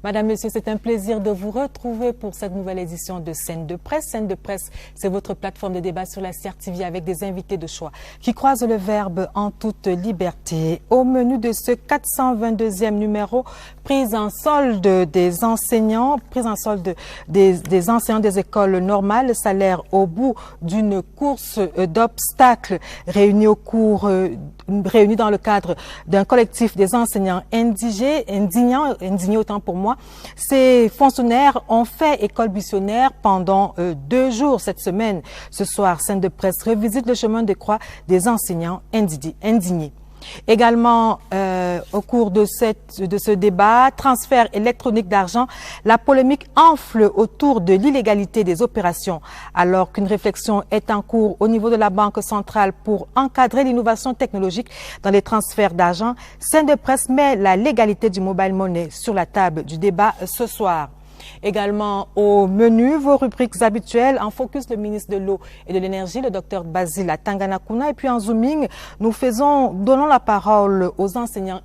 Madame, Monsieur, c'est un plaisir de vous retrouver pour cette nouvelle édition de Scène de Presse. Scène de Presse, c'est votre plateforme de débat sur la CRTV avec des invités de choix qui croisent le verbe en toute liberté. Au menu de ce 422e numéro, prise en solde des enseignants, des enseignants des écoles normales, salaire au bout d'une course d'obstacles réunis dans le cadre d'un collectif des enseignants indignés autant pour moi. Ces fonctionnaires ont fait école buissonnaire pendant 2 jours cette semaine. Ce soir, Scène de Presse revisite le chemin de croix des enseignants indignés. Également, au cours de ce débat, transfert électronique d'argent, la polémique enfle autour de l'illégalité des opérations, alors qu'une réflexion est en cours au niveau de la Banque centrale pour encadrer l'innovation technologique dans les transferts d'argent. Scène de Presse met la légalité du mobile money sur la table du débat ce soir. Également au menu, vos rubriques habituelles. En focus, le ministre de l'Eau et de l'Énergie, le docteur Basile Tanganakuna. Et puis en zooming, nous donnons la parole aux enseignants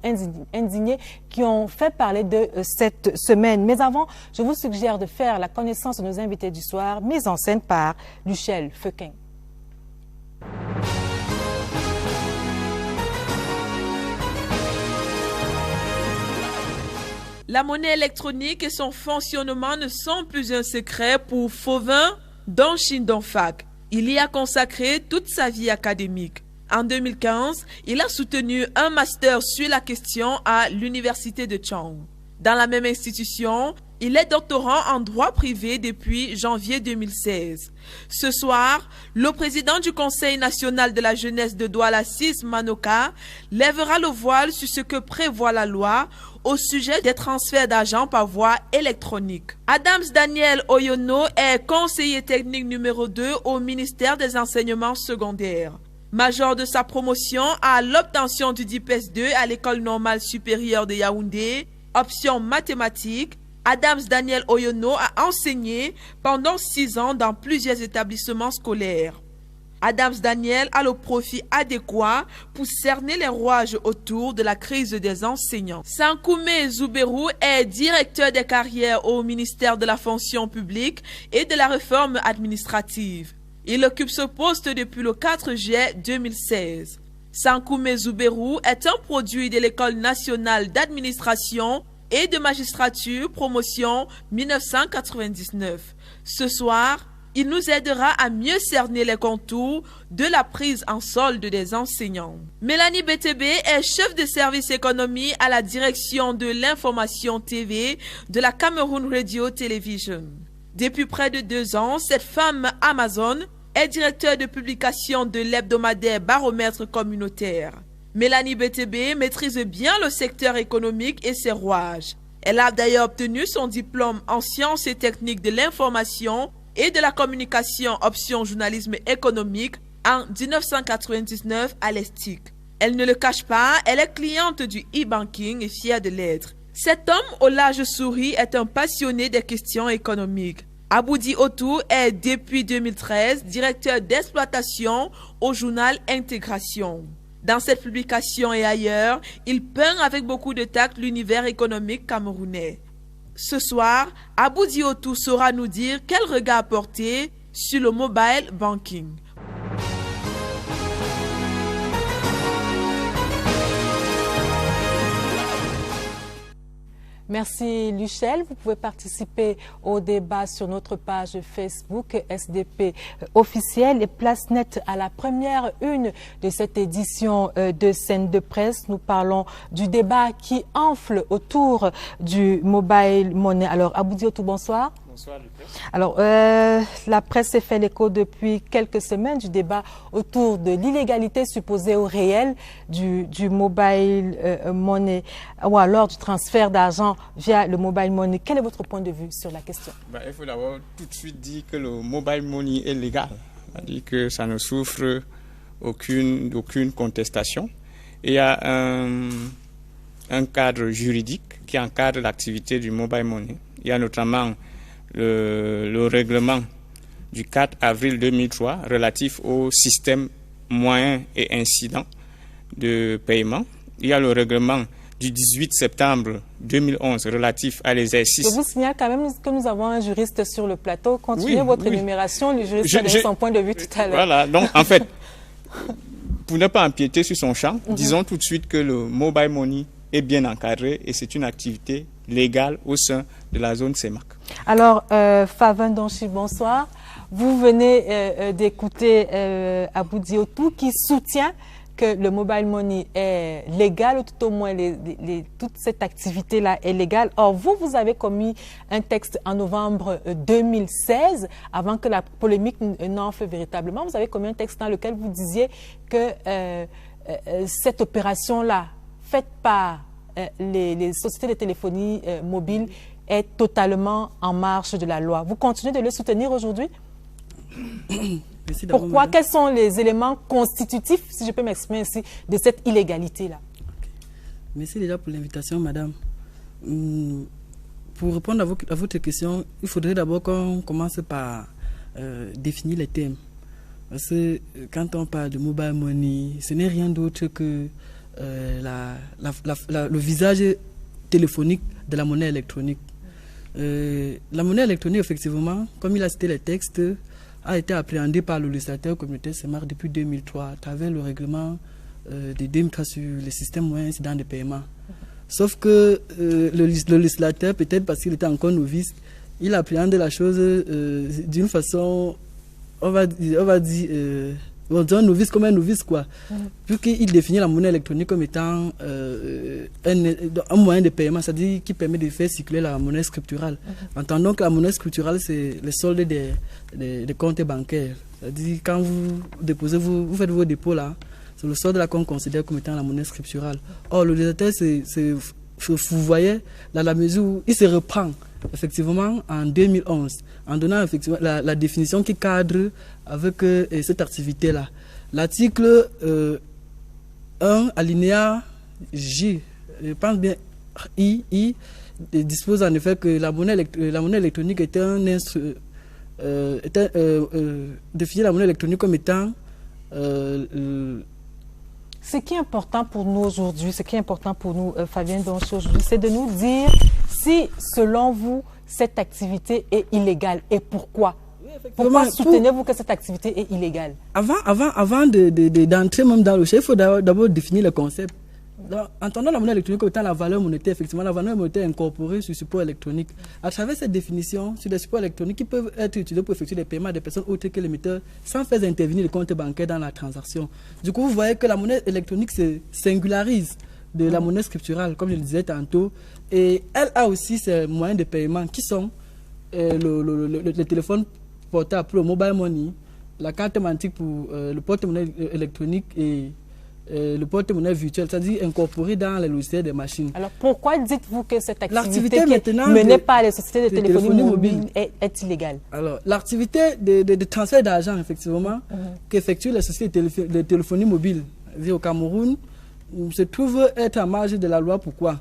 indignés qui ont fait parler de cette semaine. Mais avant, je vous suggère de faire la connaissance de nos invités du soir, mise en scène par Luchel Feuquin. La monnaie électronique et son fonctionnement ne sont plus un secret pour Fauvin Donchin Donfak. Il y a consacré toute sa vie académique. En 2015, il a soutenu un master sur la question à l'université de Chang. Dans la même institution, il est doctorant en droit privé depuis janvier 2016. Ce soir, le président du Conseil national de la jeunesse de Douala 6, Manoka, lèvera le voile sur ce que prévoit la loi au sujet des transferts d'argent par voie électronique. Adams Daniel Oyono est conseiller technique numéro 2 au ministère des enseignements secondaires. Major de sa promotion à l'obtention du DIPES 2 à l'école normale supérieure de Yaoundé, option mathématiques, Adams Daniel Oyono a enseigné pendant 6 ans dans plusieurs établissements scolaires. Adams Daniel a le profil adéquat pour cerner les rouages autour de la crise des enseignants. Sankoumé Zouberou est directeur des carrières au ministère de la fonction publique et de la réforme administrative. Il occupe ce poste depuis le 4 juillet 2016. Sankoumé Zouberou est un produit de l'École nationale d'administration et de magistrature, promotion 1999. Ce soir, il nous aidera à mieux cerner les contours de la prise en solde des enseignants. Mélanie BTB est chef de service économie à la direction de l'information TV de la Cameroun Radio Television. Depuis près de 2 ans, cette femme Amazon est directeur de publication de l'hebdomadaire Baromètre communautaire. Mélanie BTB maîtrise bien le secteur économique et ses rouages. Elle a d'ailleurs obtenu son diplôme en sciences et techniques de l'information et de la communication option journalisme économique en 1999 à l'ESTIC. Elle ne le cache pas, elle est cliente du e-banking et fière de l'être. Cet homme au large souris est un passionné des questions économiques. Aboudi Otou est depuis 2013 directeur d'exploitation au journal Intégration. Dans cette publication et ailleurs, il peint avec beaucoup de tact l'univers économique camerounais. Ce soir, Aboudi Otou saura nous dire quel regard porter sur le mobile banking. Merci Luchel. Vous pouvez participer au débat sur notre page Facebook SDP officielle et place nette à la première une de cette édition de Scène de Presse. Nous parlons du débat qui enfle autour du mobile money. Alors Aboudi Otou, bonsoir. Bonsoir Lucas. Alors, la presse s'est fait l'écho depuis quelques semaines du débat autour de l'illégalité supposée au réel du mobile money ou alors du transfert d'argent via le mobile money. Quel est votre point de vue sur la question? Il faut d'abord tout de suite dire que le mobile money est légal. C'est-à-dire que ça ne souffre d'aucune contestation. Et il y a un cadre juridique qui encadre l'activité du mobile money. Il y a notamment le règlement du 4 avril 2003 relatif au système moyen et incident de paiement. Il y a le règlement du 18 septembre 2011 relatif à l'exercice. Je vous signale quand même que nous avons un juriste sur le plateau. Continuez votre énumération. Le juriste a donné son point de vue tout à l'heure. Voilà, donc en fait, pour ne pas empiéter sur son champ, disons tout de suite que le mobile money est bien encadré et c'est une activité légale au sein de la zone CEMAC. Alors, Favin Donchi, bonsoir. Vous venez d'écouter Abou Diotou qui soutient que le mobile money est légal, ou tout au moins toute cette activité-là est légale. Or, vous avez commis un texte en novembre 2016, avant que la polémique n'enfle véritablement. Vous avez commis un texte dans lequel vous disiez que cette opération-là, faite par les sociétés de téléphonie mobile, est totalement en marge de la loi. Vous continuez de le soutenir aujourd'hui? Pourquoi? Quels sont les éléments constitutifs, si je peux m'exprimer ainsi, de cette illégalité-là? Okay. Merci déjà pour l'invitation, madame. Pour répondre à votre question, il faudrait d'abord qu'on commence par définir les thèmes. Parce que quand on parle de mobile money, ce n'est rien d'autre que le visage téléphonique de la monnaie électronique. La monnaie électronique, effectivement, comme il a cité les textes, a été appréhendée par le législateur communautaire CEMAC depuis 2003 à travers le règlement de 2003 sur les systèmes moyens incidents de paiement. Sauf que le législateur, peut-être parce qu'il était encore novice, il appréhende la chose d'une façon, on va dire novice comme un novice, quoi. Vu qu'il définit la monnaie électronique comme étant un moyen de paiement, c'est-à-dire qui permet de faire circuler la monnaie scripturale. Entendons que la monnaie scripturale, c'est le solde des comptes bancaires. C'est-à-dire quand vous déposez, vous faites vos dépôts là, c'est le solde là qu'on considère comme étant la monnaie scripturale. Or, le législateur, vous voyez, dans la mesure où il se reprend effectivement en 2011, en donnant effectivement la définition qui cadre avec cette activité-là. L'article 1, alinéa J, je pense bien I, dispose en effet que la monnaie électronique est définit la monnaie électronique comme étant ce qui est important pour nous aujourd'hui, Fabien Donchi aujourd'hui, c'est de nous dire si, selon vous, cette activité est illégale et pourquoi. Pourquoi soutenez-vous que cette activité est illégale? Avant d'entrer même dans le chef, il faut d'abord définir le concept. Entendons la monnaie électronique comme étant la valeur monétaire, effectivement, la valeur monétaire incorporée sur support électronique. À travers cette définition, sur des supports électroniques qui peuvent être utilisés pour effectuer des paiements des personnes autres que l'émetteur sans faire intervenir le compte bancaire dans la transaction. Du coup, vous voyez que la monnaie électronique se singularise de la monnaie scripturale, comme je le disais tantôt, et elle a aussi ses moyens de paiement qui sont le téléphone portable pour le mobile money, la carte magnétique pour le porte-monnaie électronique et le porte-monnaie virtuel, c'est-à-dire incorporé dans les logiciels des machines. Alors pourquoi dites-vous que cette activité qui est menée par les sociétés de téléphonie mobile est illégale? Alors l'activité de transfert d'argent, effectivement, qu'effectuent les sociétés de téléphonie mobile au Cameroun se trouve être en marge de la loi. Pourquoi?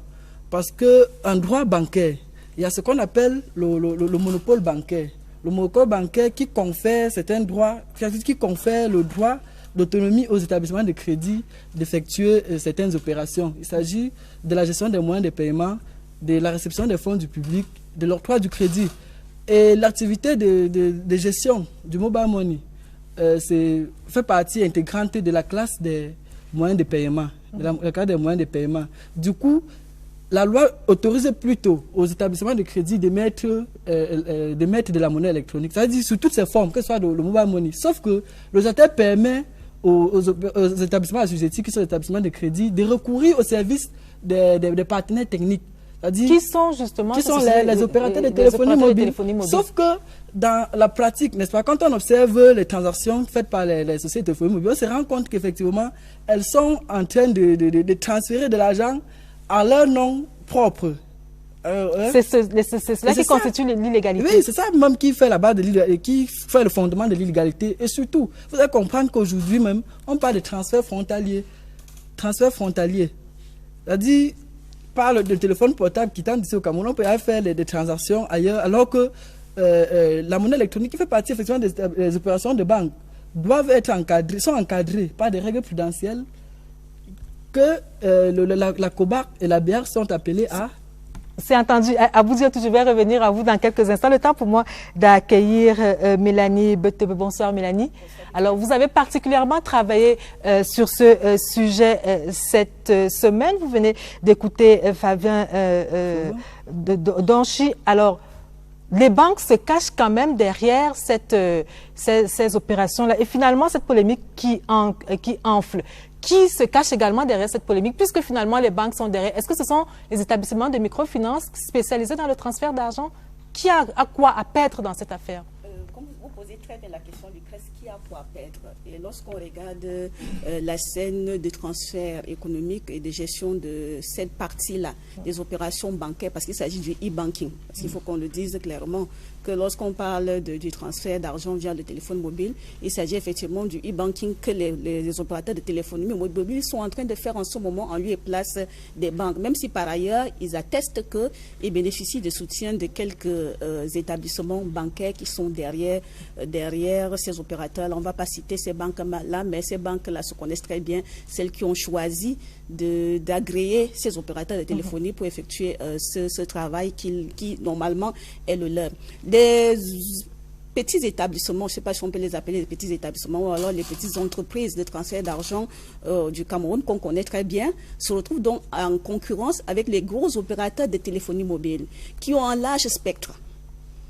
Parce qu'en droit bancaire, il y a ce qu'on appelle le monopole bancaire. Le monopole bancaire qui confère certains droits, qui confère le droit d'autonomie aux établissements de crédit d'effectuer certaines opérations. Il s'agit de la gestion des moyens de paiement, de la réception des fonds du public, de l'octroi du crédit. Et l'activité de gestion du mobile money fait partie intégrante de la classe des moyens de paiement, la classe des moyens de paiement. Du coup, la loi autorise plutôt aux établissements de crédit de mettre de la monnaie électronique, c'est-à-dire sous toutes ses formes, que ce soit le mobile money. Sauf que le législateur permet aux établissements assujettis, qui sont les établissements de crédit, de recourir au service des partenaires techniques. Qui sont justement les opérateurs de téléphonie mobile. Sauf que dans la pratique, n'est-ce pas, quand on observe les transactions faites par les sociétés de téléphonie mobile, on se rend compte qu'effectivement, elles sont en train de transférer de l'argent à leur nom propre. C'est cela qui constitue l'illégalité. Oui, c'est ça même qui fait la base qui fait le fondement de l'illégalité. Et surtout, vous allez comprendre qu'aujourd'hui même, on parle de transfert frontalier. Transfert frontalier. C'est-à-dire, par le téléphone portable qui tente ici au Cameroun, on peut faire des transactions ailleurs, alors que la monnaie électronique qui fait partie effectivement des opérations de banque doivent être sont encadrées par des règles prudentielles que la COBAC et la BEAC sont appelés à... C'est entendu. Abou Diatou, je vais revenir à vous dans quelques instants. Le temps pour moi d'accueillir Mélanie Betebe. Bonsoir Mélanie. Alors, vous avez particulièrement travaillé sur ce sujet cette semaine. Vous venez d'écouter Fabien Donchi. Alors, les banques se cachent quand même derrière ces opérations-là. Et finalement, cette polémique qui enfle. Qui se cache également derrière cette polémique, puisque finalement les banques sont derrière? Est-ce que ce sont les établissements de microfinance spécialisés dans le transfert d'argent? Qui a quoi à perdre dans cette affaire? Comme vous posez très bien la question du CRES, qui a quoi à perdre? Et lorsqu'on regarde la scène de transfert économique et de gestion de cette partie-là, des opérations bancaires, parce qu'il s'agit du e-banking, parce qu'il faut qu'on le dise clairement, que lorsqu'on parle du transfert d'argent via le téléphone mobile, il s'agit effectivement du e-banking que les opérateurs de téléphonie mobile sont en train de faire en ce moment en lieu et place des banques, même si par ailleurs, ils attestent qu'ils bénéficient de soutien de quelques établissements bancaires qui sont derrière ces opérateurs. On ne va pas citer ces banques-là, mais ces banques-là se connaissent très bien, celles qui ont choisi d'agréer ces opérateurs de téléphonie pour effectuer ce travail qui normalement est le leur. Des petits établissements, je ne sais pas si on peut les appeler des petits établissements, ou alors les petites entreprises de transfert d'argent du Cameroun qu'on connaît très bien, se retrouvent donc en concurrence avec les gros opérateurs de téléphonie mobile qui ont un large spectre.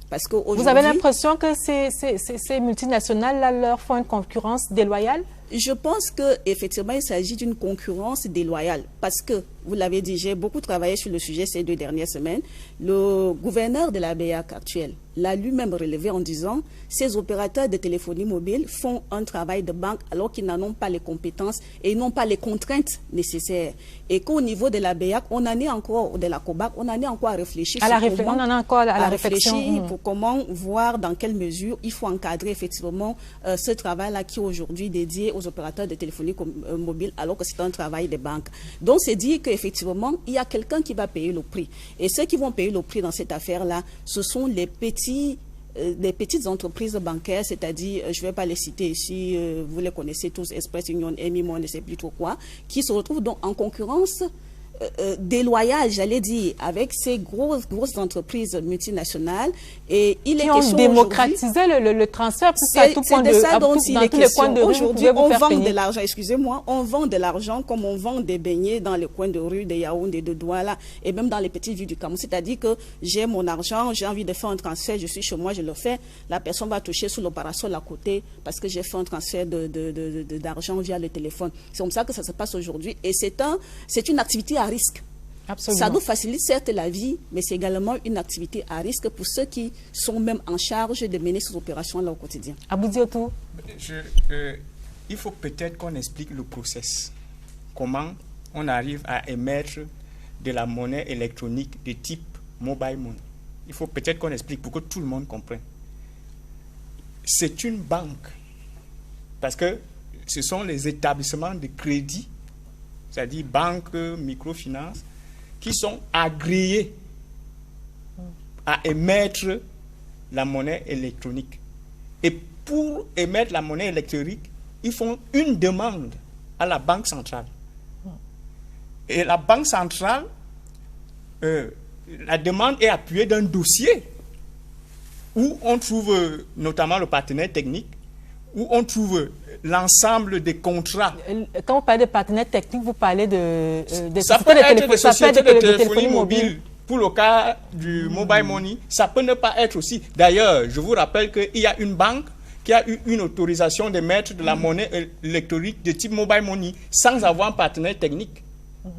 Parce que vous avez l'impression que ces multinationales-là leur font une concurrence déloyale? Je pense qu'effectivement, il s'agit d'une concurrence déloyale parce que, vous l'avez dit, j'ai beaucoup travaillé sur le sujet ces 2 dernières semaines. Le gouverneur de la BEAC actuel l'a lui-même relevé en disant ces opérateurs de téléphonie mobile font un travail de banque alors qu'ils n'en ont pas les compétences et n'ont pas les contraintes nécessaires. Et qu'au niveau de la BEAC, on en est encore, de la COBAC, on en est encore à réfléchir. On en a encore à la réflexion. Pour comment voir dans quelle mesure il faut encadrer effectivement ce travail-là qui est aujourd'hui dédié aux opérateurs de téléphonie mobile alors que c'est un travail de banque. Donc c'est dire qu'effectivement il y a quelqu'un qui va payer le prix. Et ceux qui vont payer le prix dans cette affaire-là, ce sont les petites entreprises bancaires, c'est-à-dire, je ne vais pas les citer ici, vous les connaissez tous, Express Union, Emimo, on ne sait plus trop quoi, qui se retrouvent donc en concurrence déloyale, j'allais dire, avec ces grosses entreprises multinationales. Et il qui ont démocratisé le transfert, c'est de ça dont il est question. Aujourd'hui, on vend de l'argent, excusez-moi, on vend de l'argent comme on vend des beignets dans les coins de rue de Yaoundé, de Douala, et même dans les petites villes du Cameroun. C'est-à-dire que j'ai mon argent, j'ai envie de faire un transfert, je suis chez moi, je le fais, la personne va toucher sur l'opération à côté parce que j'ai fait un transfert d'argent via le téléphone. C'est comme ça que ça se passe aujourd'hui. Et c'est une activité à risque. Absolument. Ça nous facilite certes la vie, mais c'est également une activité à risque pour ceux qui sont même en charge de mener ces opérations-là au quotidien. Abou Diatou. Il faut peut-être qu'on explique le process. Comment on arrive à émettre de la monnaie électronique de type mobile money. Il faut peut-être qu'on explique pour que tout le monde comprenne. C'est une banque, parce que ce sont les établissements de crédit, c'est-à-dire banques, microfinance, qui sont agréés à émettre la monnaie électronique. Et pour émettre la monnaie électronique, ils font une demande à la Banque centrale. Et la Banque centrale, la demande est appuyée d'un dossier où on trouve notamment le partenaire technique, où on trouve l'ensemble des contrats. Quand vous parlez de partenaires techniques, vous parlez de ça peut être des sociétés de téléphonie mobile. Pour le cas du mobile money, ça peut ne pas être aussi. D'ailleurs, je vous rappelle qu'il y a une banque qui a eu une autorisation d'émettre de la monnaie électronique de type mobile money sans avoir un partenaire technique.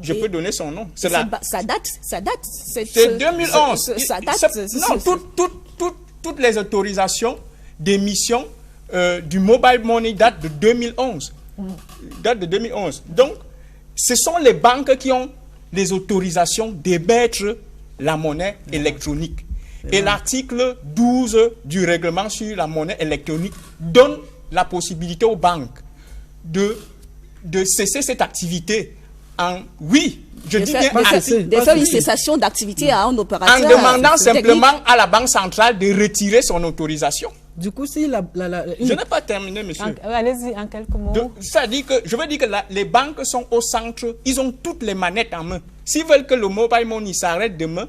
Je peux donner son nom. Ça date. C'est 2011. Toutes les autorisations d'émission du mobile money datent de 2011. Donc, ce sont les banques qui ont les autorisations d'émettre la monnaie électronique. Et l'article 12 du règlement sur la monnaie électronique donne la possibilité aux banques de cesser cette activité de faire une cessation d'activité à un opérateur. En demandant simplement à la Banque centrale de retirer son autorisation. Du coup, si Je n'ai pas terminé, monsieur. Allez-y, en quelques mots. Je veux dire que les banques sont au centre, ils ont toutes les manettes en main. S'ils veulent que le mobile money s'arrête demain,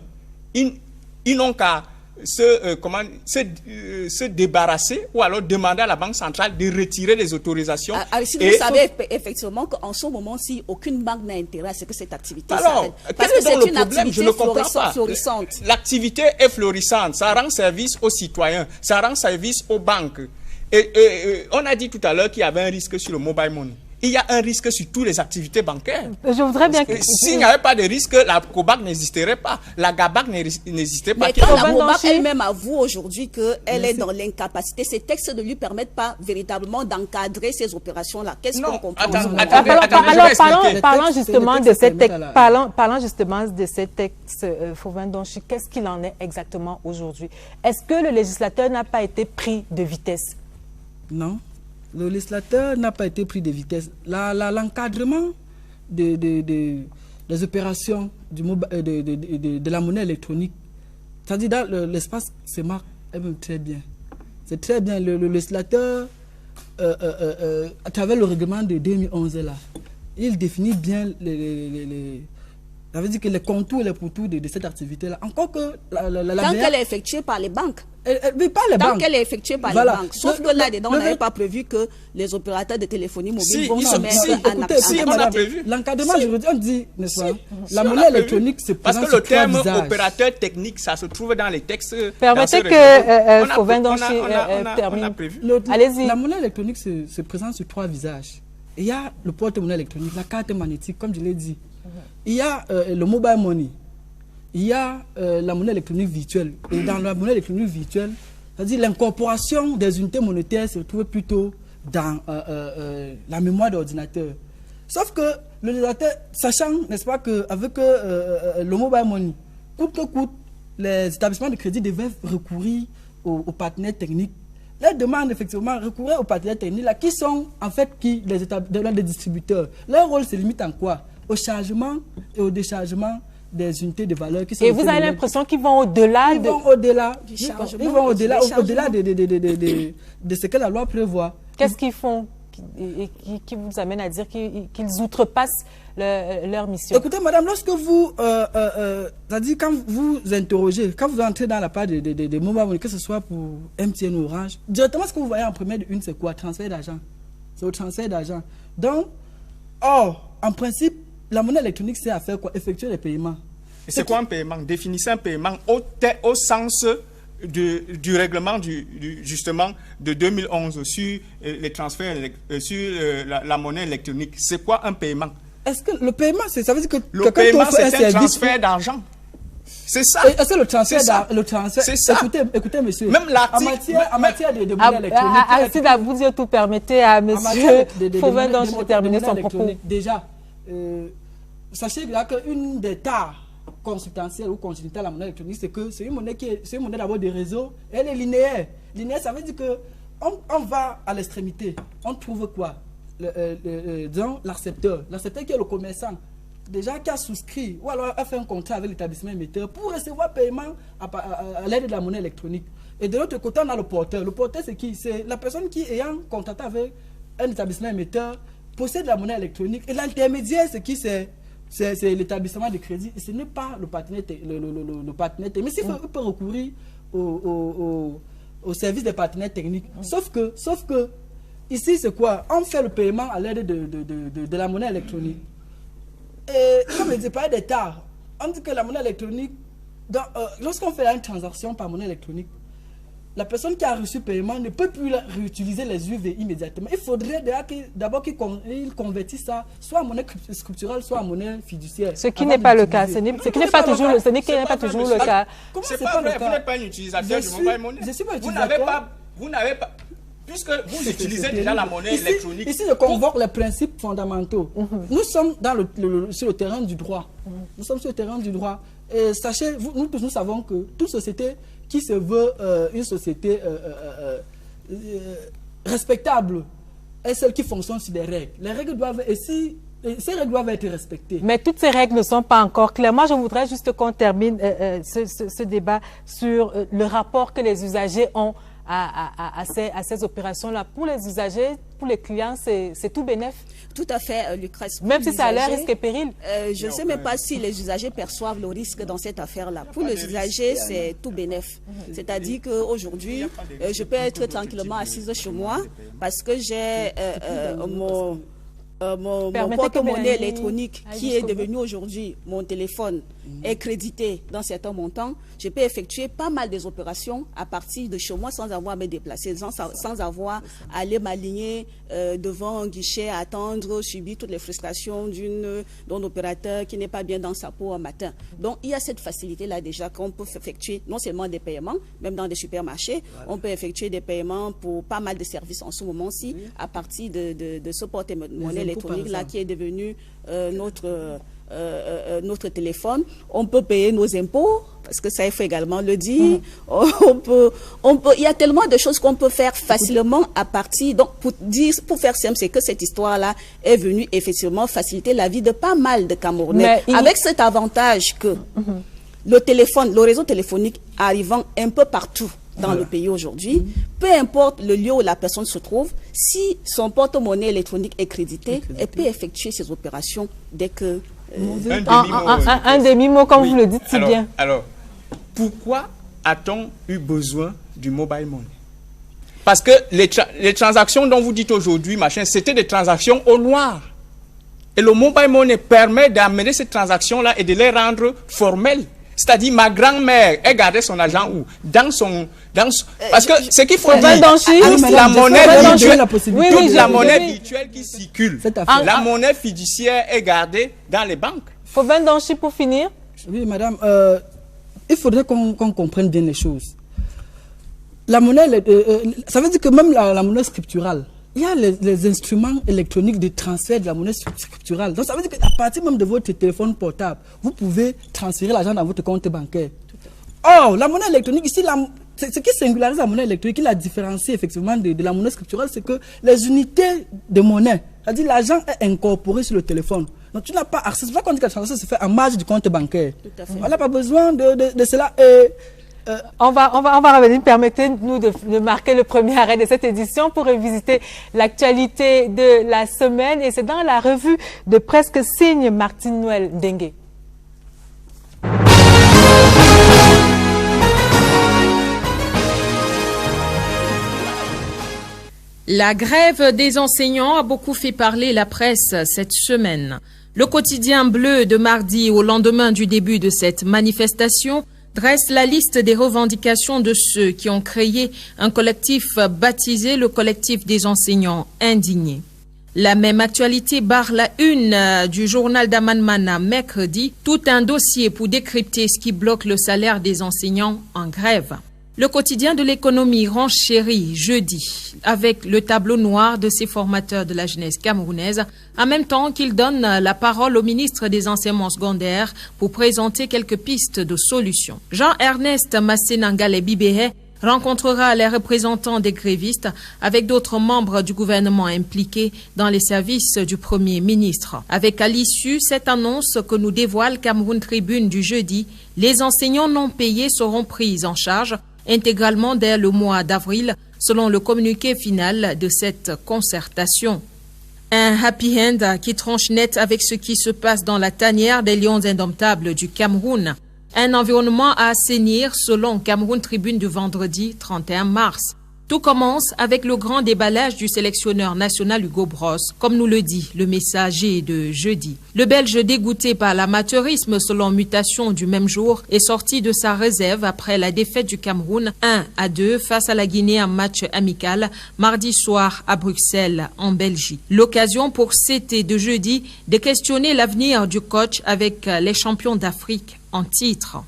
ils n'ont qu'à se débarrasser ou alors demander à la Banque centrale de retirer les autorisations. Aristide, vous savez effectivement qu'en ce moment-ci, aucune banque n'a intérêt à ce que cette activité s'arrête. Alors, Parce quel que est donc c'est le une problème? Je activité ne comprends pas. florissante. L'activité est florissante, ça rend service aux citoyens, ça rend service aux banques. On a dit tout à l'heure qu'il y avait un risque sur le mobile money. Il y a un risque sur toutes les activités bancaires. Je voudrais bien que... S'il n'y avait pas de risque, la COBAC n'existerait pas, la GABAC n'existerait pas. Mais quand la COBAC elle-même avoue aujourd'hui qu'elle est dans l'incapacité, ces textes ne lui permettent pas véritablement d'encadrer ces opérations-là. Qu'est-ce qu'on comprend? Parlons justement de ces textes. Parlons justement de ces textes, Fhauvin Donchy. Qu'est-ce qu'il en est exactement aujourd'hui? Est-ce que le législateur n'a pas été pris de vitesse? Non. Le législateur n'a pas été pris de vitesse. L'encadrement des opérations de la monnaie électronique, c'est-à-dire dans l'espace CEMAC, est même très bien. C'est très bien. Le législateur, à travers le règlement de 2011, là, il définit bien ça veut dire que les contours et les pourtours de cette activité-là. Encore que tant qu'elle est effectuée par les banques. Mais pas les banques. Tant qu'elle est effectuée par les banques. Sauf que là-dedans, on n'avait pas prévu que les opérateurs de téléphonie mobile vont se mettre en action. L'encadrement juridique, on dit, n'est-ce pas? La monnaie électronique, c'est parce que le terme opérateur technique, ça se trouve dans les textes. Permettez que Fhauvin Donchy termine. Allez-y. La monnaie électronique se présente sur 3 visages. Il y a le porte-monnaie électronique, la carte magnétique, comme je l'ai dit. Il y a le mobile money, il y a la monnaie électronique virtuelle. Et dans la monnaie électronique virtuelle, c'est-à-dire l'incorporation des unités monétaires se trouve plutôt dans la mémoire d'ordinateur. Sauf que le législateur, sachant, n'est-ce pas, qu'avec le mobile money, coûte que coûte, les établissements de crédit devaient recourir aux partenaires techniques. Les demandes, effectivement, recourir aux partenaires techniques, là, qui sont en fait les distributeurs. Leur rôle se limite en quoi? Au chargement et au déchargement des unités de valeur qui sont... Et vous avez l'impression qu'ils vont au-delà de... Ils vont au-delà de ce que la loi prévoit. Qu'est-ce qu'ils font qui vous amène à dire qu'ils outrepassent leur mission? Écoutez, madame, lorsque vous... c'est-à-dire quand vous interrogez, quand vous entrez dans la part des mobile, que ce soit pour MTN ou Orange, directement ce que vous voyez en première de une, c'est quoi? Transfert d'argent. C'est au transfert d'argent. Donc, en principe, la monnaie électronique, c'est à faire quoi? Effectuer les paiements. C'est quoi un paiement? Définissez un paiement au sens du règlement justement de 2011 sur les transferts, sur la monnaie électronique. C'est quoi un paiement? Est-ce que le paiement, ça veut dire que le paiement, c'est un transfert d'argent? C'est ça. Est-ce que le transfert, c'est ça. Écoutez, monsieur. Même l'article. En matière de monnaie électronique. Aristide Aboudio, tout permettez à monsieur Fhauvin Donchy de terminer son propos. Déjà, sachez là qu'une des tares consubstantielles ou constitutives à la monnaie électronique, c'est que c'est une monnaie d'abord de réseau, elle est linéaire. Linéaire, ça veut dire que on va à l'extrémité, on trouve quoi? Disons l'accepteur. L'accepteur qui est le commerçant, déjà qui a souscrit ou alors a fait un contrat avec l'établissement émetteur pour recevoir paiement à l'aide de la monnaie électronique. Et de l'autre côté, on a le porteur. Le porteur, c'est qui? C'est la personne qui, ayant contracté avec un établissement émetteur, possède la monnaie électronique. Et l'intermédiaire, c'est qui? C'est l'établissement de crédit. Et ce n'est pas le partenaire technique. Mais s'il peut recourir au service des partenaires techniques. Sauf que ici, c'est quoi? On fait le paiement à l'aide de la monnaie électronique. Et comme je disais, pas des tares. On dit que la monnaie électronique, lorsqu'on fait une transaction par monnaie électronique, la personne qui a reçu le paiement ne peut plus réutiliser les UV immédiatement. Il faudrait d'abord qu'il convertisse ça soit en monnaie scripturale, soit en monnaie fiduciaire. Ce qui n'est pas le cas. Ce n'est pas toujours le cas. C'est pas vrai. Vous n'êtes pas un utilisateur du mobile money. Je suis pas utilisateur. Vous n'avez pas... Puisque vous utilisez déjà la monnaie électronique. Ici, je convoque les principes fondamentaux. Nous sommes sur le terrain du droit. Nous sommes sur le terrain du droit. Et sachez, nous tous, nous savons que toute société qui se veut une société respectable est celle qui fonctionne sur des règles. Les règles doivent... ces règles doivent être respectées. Mais toutes ces règles ne sont pas encore claires. Moi, je voudrais juste qu'on termine ce débat sur le rapport que les usagers ont à ces opérations-là. Pour les usagers, pour les clients, c'est tout bénef. Tout à fait, Lucrèce. Même si ça a l'air risque et péril. Je ne sais même pas si les usagers perçoivent le risque dans cette affaire-là. Pour les usagers, c'est tout bénef. C'est-à-dire qu'aujourd'hui, je peux être tranquillement assise chez moi parce que j'ai mon porte-monnaie électronique qui est devenu aujourd'hui mon téléphone est crédité dans certains montants. Je peux effectuer pas mal des opérations à partir de chez moi sans avoir à me déplacer, sans avoir à aller m'aligner devant un guichet, à attendre, subir toutes les frustrations d'un opérateur qui n'est pas bien dans sa peau un matin. Donc il y a cette facilité-là déjà qu'on peut effectuer non seulement des paiements, même dans des supermarchés, on peut effectuer des paiements pour pas mal de services en ce moment-ci à partir de ce porte-monnaie électronique-là qui est devenu notre téléphone. On peut payer nos impôts, parce que ça, il faut également le dire. Il y a tellement de choses qu'on peut faire facilement à partir. Donc, pour faire simple, c'est que cette histoire-là est venue effectivement faciliter la vie de pas mal de Camerounais. Avec cet avantage que le réseau téléphonique arrivant un peu partout dans le pays aujourd'hui, peu importe le lieu où la personne se trouve, si son porte-monnaie électronique est crédité, elle peut effectuer ses opérations dès que... un demi-mot, comme vous le dites si bien. Alors, pourquoi a-t-on eu besoin du mobile money? Parce que les transactions dont vous dites aujourd'hui, c'était des transactions au noir. Et le mobile money permet d'amener ces transactions-là et de les rendre formelles. C'est-à-dire, ma grand-mère, elle gardait son argent où? Parce que ce qu'il faut dire, toute la monnaie virtuelle qui circule, la monnaie fiduciaire est gardée dans les banques. Fauvin Danchi, pour finir. Oui, madame, il faudrait qu'on comprenne bien les choses. La monnaie, ça veut dire que même la monnaie scripturale, il y a les instruments électroniques de transfert de la monnaie scripturale. Donc ça veut dire qu'à partir même de votre téléphone portable, vous pouvez transférer l'argent dans votre compte bancaire. Or, la monnaie électronique, ici, ce qui singularise la monnaie électronique, qui la différencie effectivement de la monnaie scripturale, c'est que les unités de monnaie, c'est-à-dire l'argent est incorporé sur le téléphone. Donc tu n'as pas accès. C'est pas qu'on dit que la transaction se fait en marge du compte bancaire. On n'a pas besoin de cela. On va revenir. Permettez-nous de marquer le premier arrêt de cette édition pour revisiter l'actualité de la semaine. Et c'est dans la revue de presse que signe Martine Noël Dengue. La grève des enseignants a beaucoup fait parler la presse cette semaine. Le quotidien bleu de mardi, au lendemain du début de cette manifestation, dresse la liste des revendications de ceux qui ont créé un collectif baptisé le collectif des enseignants indignés. La même actualité barre la une du journal d'Amanmana mercredi, tout un dossier pour décrypter ce qui bloque le salaire des enseignants en grève. Le quotidien de l'économie renchérit jeudi avec le tableau noir de ses formateurs de la jeunesse camerounaise, en même temps qu'il donne la parole au ministre des enseignements secondaires pour présenter quelques pistes de solutions. Jean-Ernest Massénangale Bibéhe rencontrera les représentants des grévistes avec d'autres membres du gouvernement impliqués dans les services du Premier ministre. Avec à l'issue cette annonce que nous dévoile Cameroun Tribune du jeudi, les enseignants non payés seront pris en charge intégralement dès le mois d'avril, selon le communiqué final de cette concertation. Un happy end qui tranche net avec ce qui se passe dans la tanière des lions indomptables du Cameroun. Un environnement à assainir selon Cameroun Tribune du vendredi 31 mars. Tout commence avec le grand déballage du sélectionneur national Hugo Bross, comme nous le dit le messager de jeudi. Le Belge, dégoûté par l'amateurisme selon Mutation du même jour, est sorti de sa réserve après la défaite du Cameroun 1-2 face à la Guinée en match amical mardi soir à Bruxelles en Belgique. L'occasion pour CT de jeudi de questionner l'avenir du coach avec les champions d'Afrique en titre.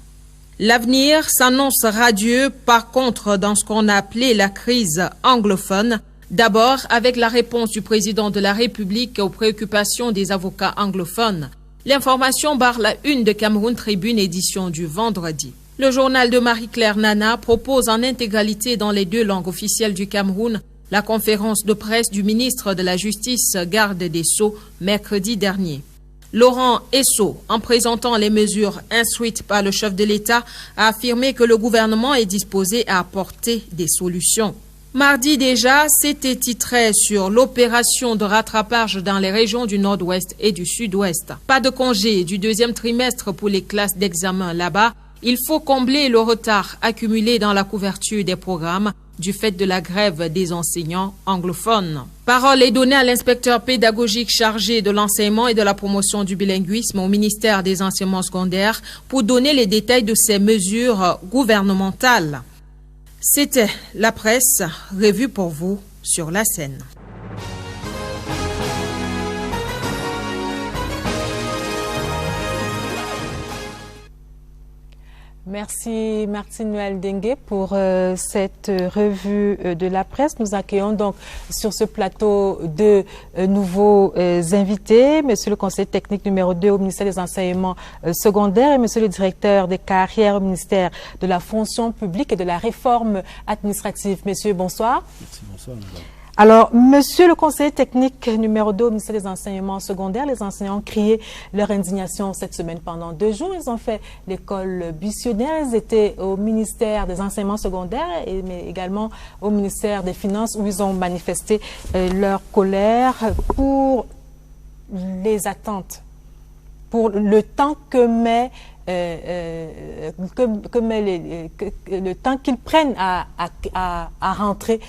L'avenir s'annonce radieux, par contre, dans ce qu'on a appelé la crise anglophone. D'abord, avec la réponse du président de la République aux préoccupations des avocats anglophones. L'information barre la une de Cameroun Tribune, édition du vendredi. Le journal de Marie-Claire Nana propose en intégralité dans les deux langues officielles du Cameroun la conférence de presse du ministre de la Justice, garde des Sceaux, mercredi dernier. Laurent Esso, en présentant les mesures instruites par le chef de l'État, a affirmé que le gouvernement est disposé à apporter des solutions. Mardi déjà, c'était titré sur l'opération de rattrapage dans les régions du Nord-Ouest et du Sud-Ouest. Pas de congé du deuxième trimestre pour les classes d'examen là-bas. Il faut combler le retard accumulé dans la couverture des programmes du fait de la grève des enseignants anglophones. Parole est donnée à l'inspecteur pédagogique chargé de l'enseignement et de la promotion du bilinguisme au ministère des enseignements secondaires pour donner les détails de ces mesures gouvernementales. C'était la presse, revue pour vous sur la scène. Merci Martine Noël Dengue pour cette revue de la presse. Nous accueillons donc sur ce plateau deux nouveaux invités. Monsieur le conseiller technique numéro 2 au ministère des enseignements secondaires et monsieur le directeur des carrières au ministère de la fonction publique et de la réforme administrative. Messieurs, bonsoir. Merci, bonsoir madame. Alors, monsieur le conseiller technique numéro 2 au ministère des enseignements secondaires, les enseignants ont crié leur indignation cette semaine pendant 2 jours. Ils ont fait l'école buissonnière. Ils étaient au ministère des enseignements secondaires, mais également au ministère des Finances où ils ont manifesté leur colère pour les attentes, pour le temps que met le temps qu'ils prennent à rentrer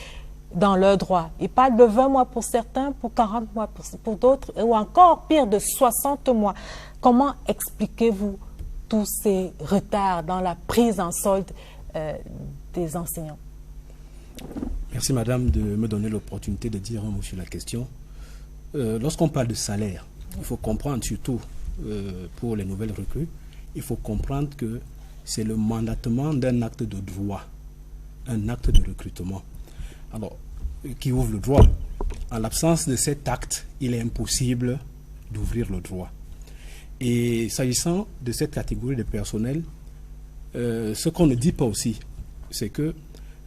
dans leurs droits. Ils parlent de 20 mois pour certains, pour 40 mois pour d'autres, ou encore pire de 60 mois. Comment expliquez-vous tous ces retards dans la prise en solde des enseignants? Merci madame de me donner l'opportunité de dire un mot sur la question. Lorsqu'on parle de salaire, il faut comprendre surtout pour les nouvelles recrues, il faut comprendre que c'est le mandatement d'un acte de droit, un acte de recrutement. Alors, qui ouvre le droit. En l'absence de cet acte, il est impossible d'ouvrir le droit. Et s'agissant de cette catégorie de personnel, ce qu'on ne dit pas aussi, c'est que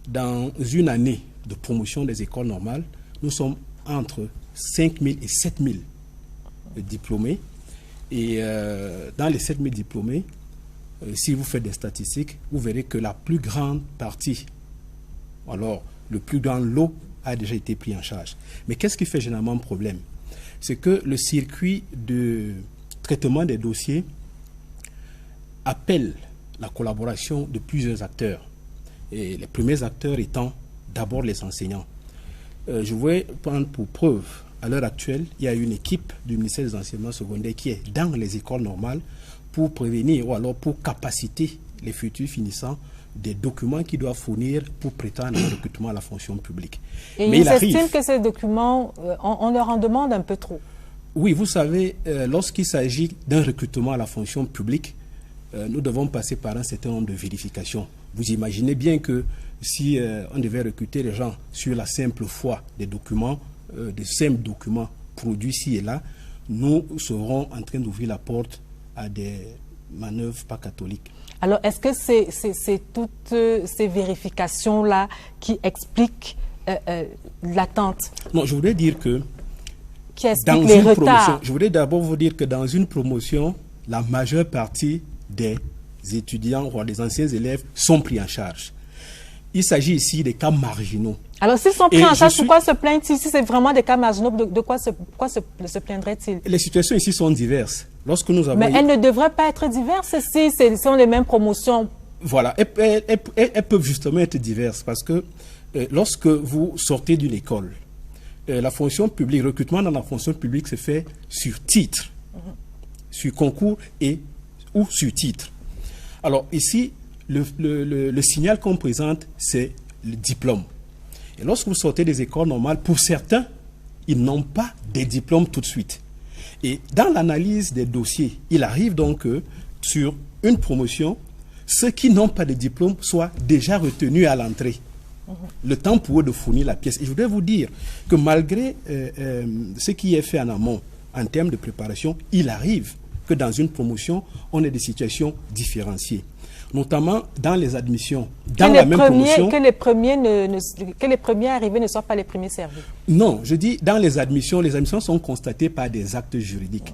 dans une année de promotion des écoles normales, nous sommes entre 5 000 et 7 000 diplômés. Et dans les 7 000 diplômés, si vous faites des statistiques, vous verrez que la plus grande partie, alors le plus grand lot a déjà été pris en charge. Mais qu'est-ce qui fait généralement problème? C'est que le circuit de traitement des dossiers appelle la collaboration de plusieurs acteurs. Et les premiers acteurs étant d'abord les enseignants. Je voudrais prendre pour preuve, à l'heure actuelle, il y a une équipe du ministère des enseignements secondaires qui est dans les écoles normales pour prévenir ou alors pour capaciter les futurs finissants des documents qu'ils doivent fournir pour prétendre à un recrutement à la fonction publique. Et mais ils estiment que ces documents, on leur en demande un peu trop. Oui, vous savez, lorsqu'il s'agit d'un recrutement à la fonction publique, nous devons passer par un certain nombre de vérifications. Vous imaginez bien que si on devait recruter les gens sur la simple foi des documents, des simples documents produits ci et là, nous serons en train d'ouvrir la porte à des manœuvres pas catholiques. Alors, est-ce que c'est toutes ces vérifications-là qui expliquent l'attente? Non, je voudrais dire que qui explique les retards. Je voudrais d'abord vous dire que dans une promotion, la majeure partie des étudiants ou des anciens élèves sont pris en charge. Il s'agit ici des cas marginaux. Alors, s'ils sont pris en charge, pourquoi se plaignent-ils? Si c'est vraiment des cas marginaux, de quoi se plaindraient-ils? Les situations ici sont diverses. Lorsque nous avons... Mais elles ne devraient pas être diverses si ce sont les mêmes promotions. Voilà, elles peuvent justement être diverses parce que lorsque vous sortez d'une école, la fonction publique, le recrutement dans la fonction publique se fait sur titre, sur concours ou sur titre. Alors ici, le signal qu'on présente, c'est le diplôme. Et lorsque vous sortez des écoles normales, pour certains, ils n'ont pas des diplômes tout de suite. Et dans l'analyse des dossiers, il arrive donc que sur une promotion, ceux qui n'ont pas de diplôme soient déjà retenus à l'entrée. Le temps pour eux de fournir la pièce. Et je voudrais vous dire que malgré ce qui est fait en amont, en termes de préparation, il arrive que dans une promotion, on ait des situations différenciées. Notamment dans les admissions, dans la même promotion. Que les premiers arrivés ne soient pas les premiers servis. Non, je dis dans les admissions sont constatées par des actes juridiques.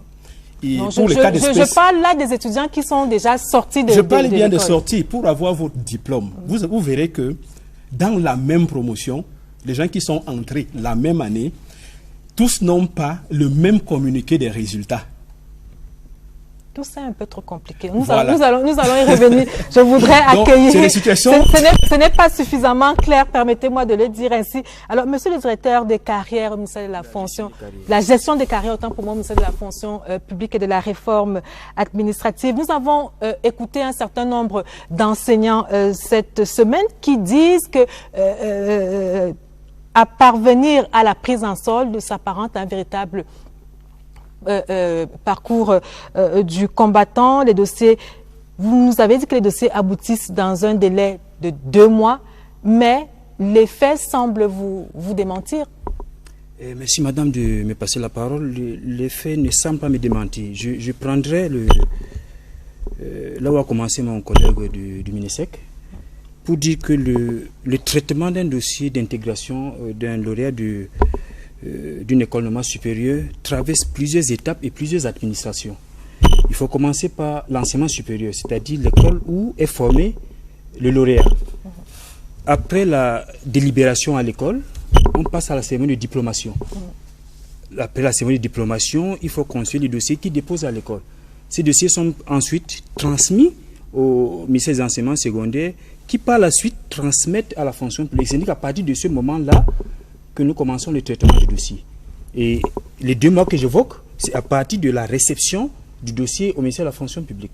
Et Non, pour le cas d'espèce, je parle là des étudiants qui sont déjà sortis de je parle bien de l'école. sortie. Pour avoir votre diplôme, vous verrez que dans la même promotion, les gens qui sont entrés la même année, tous n'ont pas le même communiqué des résultats. Tout ça est un peu trop compliqué. Nous Voilà. allons y revenir. Je voudrais Donc, accueillir. c'est des situations- Ce n'est pas suffisamment clair, permettez-moi de le dire ainsi. Alors, monsieur le directeur des carrières au ministère de la fonction, la gestion des carrières, autant pour moi, au ministère de la fonction publique et de la réforme administrative, nous avons écouté un certain nombre d'enseignants cette semaine qui disent que à parvenir à la prise en solde s'apparente à un véritable parcours du combattant. Les dossiers, vous nous avez dit que les dossiers aboutissent dans un délai de 2 mois, mais les faits semblent vous démentir. Merci madame de me passer la parole. Les faits ne semblent pas me démentir. Je prendrai là où a commencé mon collègue du MINESEC pour dire que le traitement d'un dossier d'intégration d'un lauréat d'une école normale supérieure traverse plusieurs étapes et plusieurs administrations. Il faut commencer par l'enseignement supérieur, c'est-à-dire l'école où est formé le lauréat. Après la délibération à l'école, on passe à la cérémonie de diplomation. Après la cérémonie de diplomation, il faut construire les dossiers qui déposent à l'école. Ces dossiers sont ensuite transmis au ministère des enseignements secondaires qui par la suite transmettent à la fonction publique. C'est à partir de ce moment-là que nous commençons le traitement du dossier. Et les 2 mois que j'évoque, c'est à partir de la réception du dossier au ministère de la fonction publique.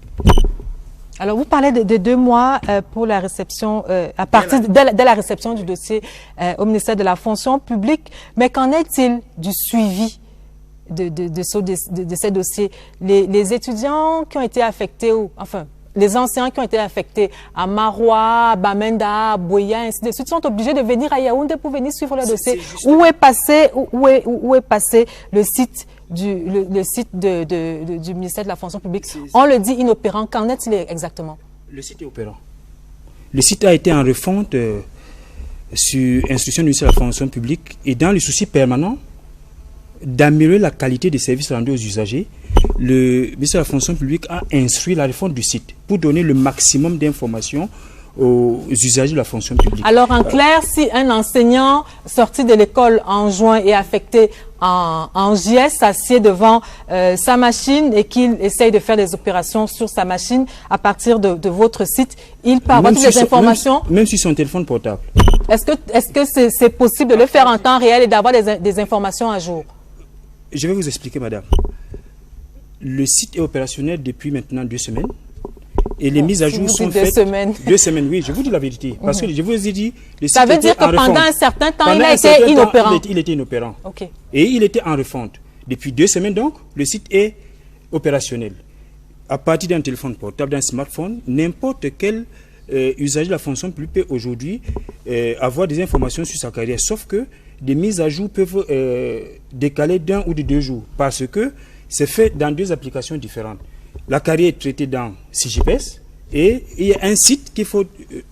Alors, vous parlez de 2 mois pour la réception, à partir de la réception du dossier au ministère de la fonction publique, mais qu'en est-il du suivi de ces dossiers? Les étudiants qui ont été affectés, les enseignants qui ont été affectés à Maroua, à Bamenda, à Boya, ainsi de suite, sont obligés de venir à Yaoundé pour venir suivre le dossier. Où est passé le site du ministère de la fonction publique? On le dit inopérant. Qu'en est-il exactement? Le site est opérant. Le site a été en refonte sur instruction du ministère de la fonction publique et dans le souci permanent d'améliorer la qualité des services rendus aux usagers, le ministère de la fonction publique a instruit la refonte du site pour donner le maximum d'informations aux usagers de la fonction publique. Alors, en clair, si un enseignant sorti de l'école en juin est affecté en JS, s'assied devant sa machine et qu'il essaye de faire des opérations sur sa machine à partir de votre site, il peut avoir toutes les informations. Même sur son téléphone portable. Est-ce que c'est possible de le faire en temps réel et d'avoir des informations à jour? Je vais vous expliquer, madame. Le site est opérationnel depuis maintenant 2 semaines. Et les mises à jour sont faites. 2 semaines. 2 semaines, oui, je vous dis la vérité. Parce que je vous ai dit, le site ça veut dire que pendant un certain temps, il a été inopérant. Il était inopérant. Okay. Et il était en refonte. Depuis 2 semaines, donc, le site est opérationnel. À partir d'un téléphone portable, d'un smartphone, n'importe quel usager de la fonction publique peut aujourd'hui avoir des informations sur sa carrière. Sauf que des mises à jour peuvent décaler d'1 ou de 2 jours. Parce que c'est fait dans 2 applications différentes. La carrière est traitée dans CGPS et il y a un site qu'il faut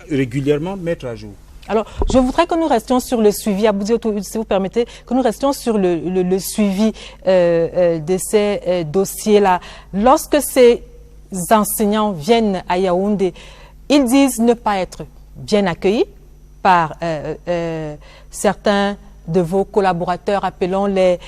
régulièrement mettre à jour. Alors, je voudrais que nous restions sur le suivi, Aboudi Otou, si vous permettez, que nous restions sur le suivi de ces dossiers-là. Lorsque ces enseignants viennent à Yaoundé, ils disent ne pas être bien accueillis par certains de vos collaborateurs, appelons-les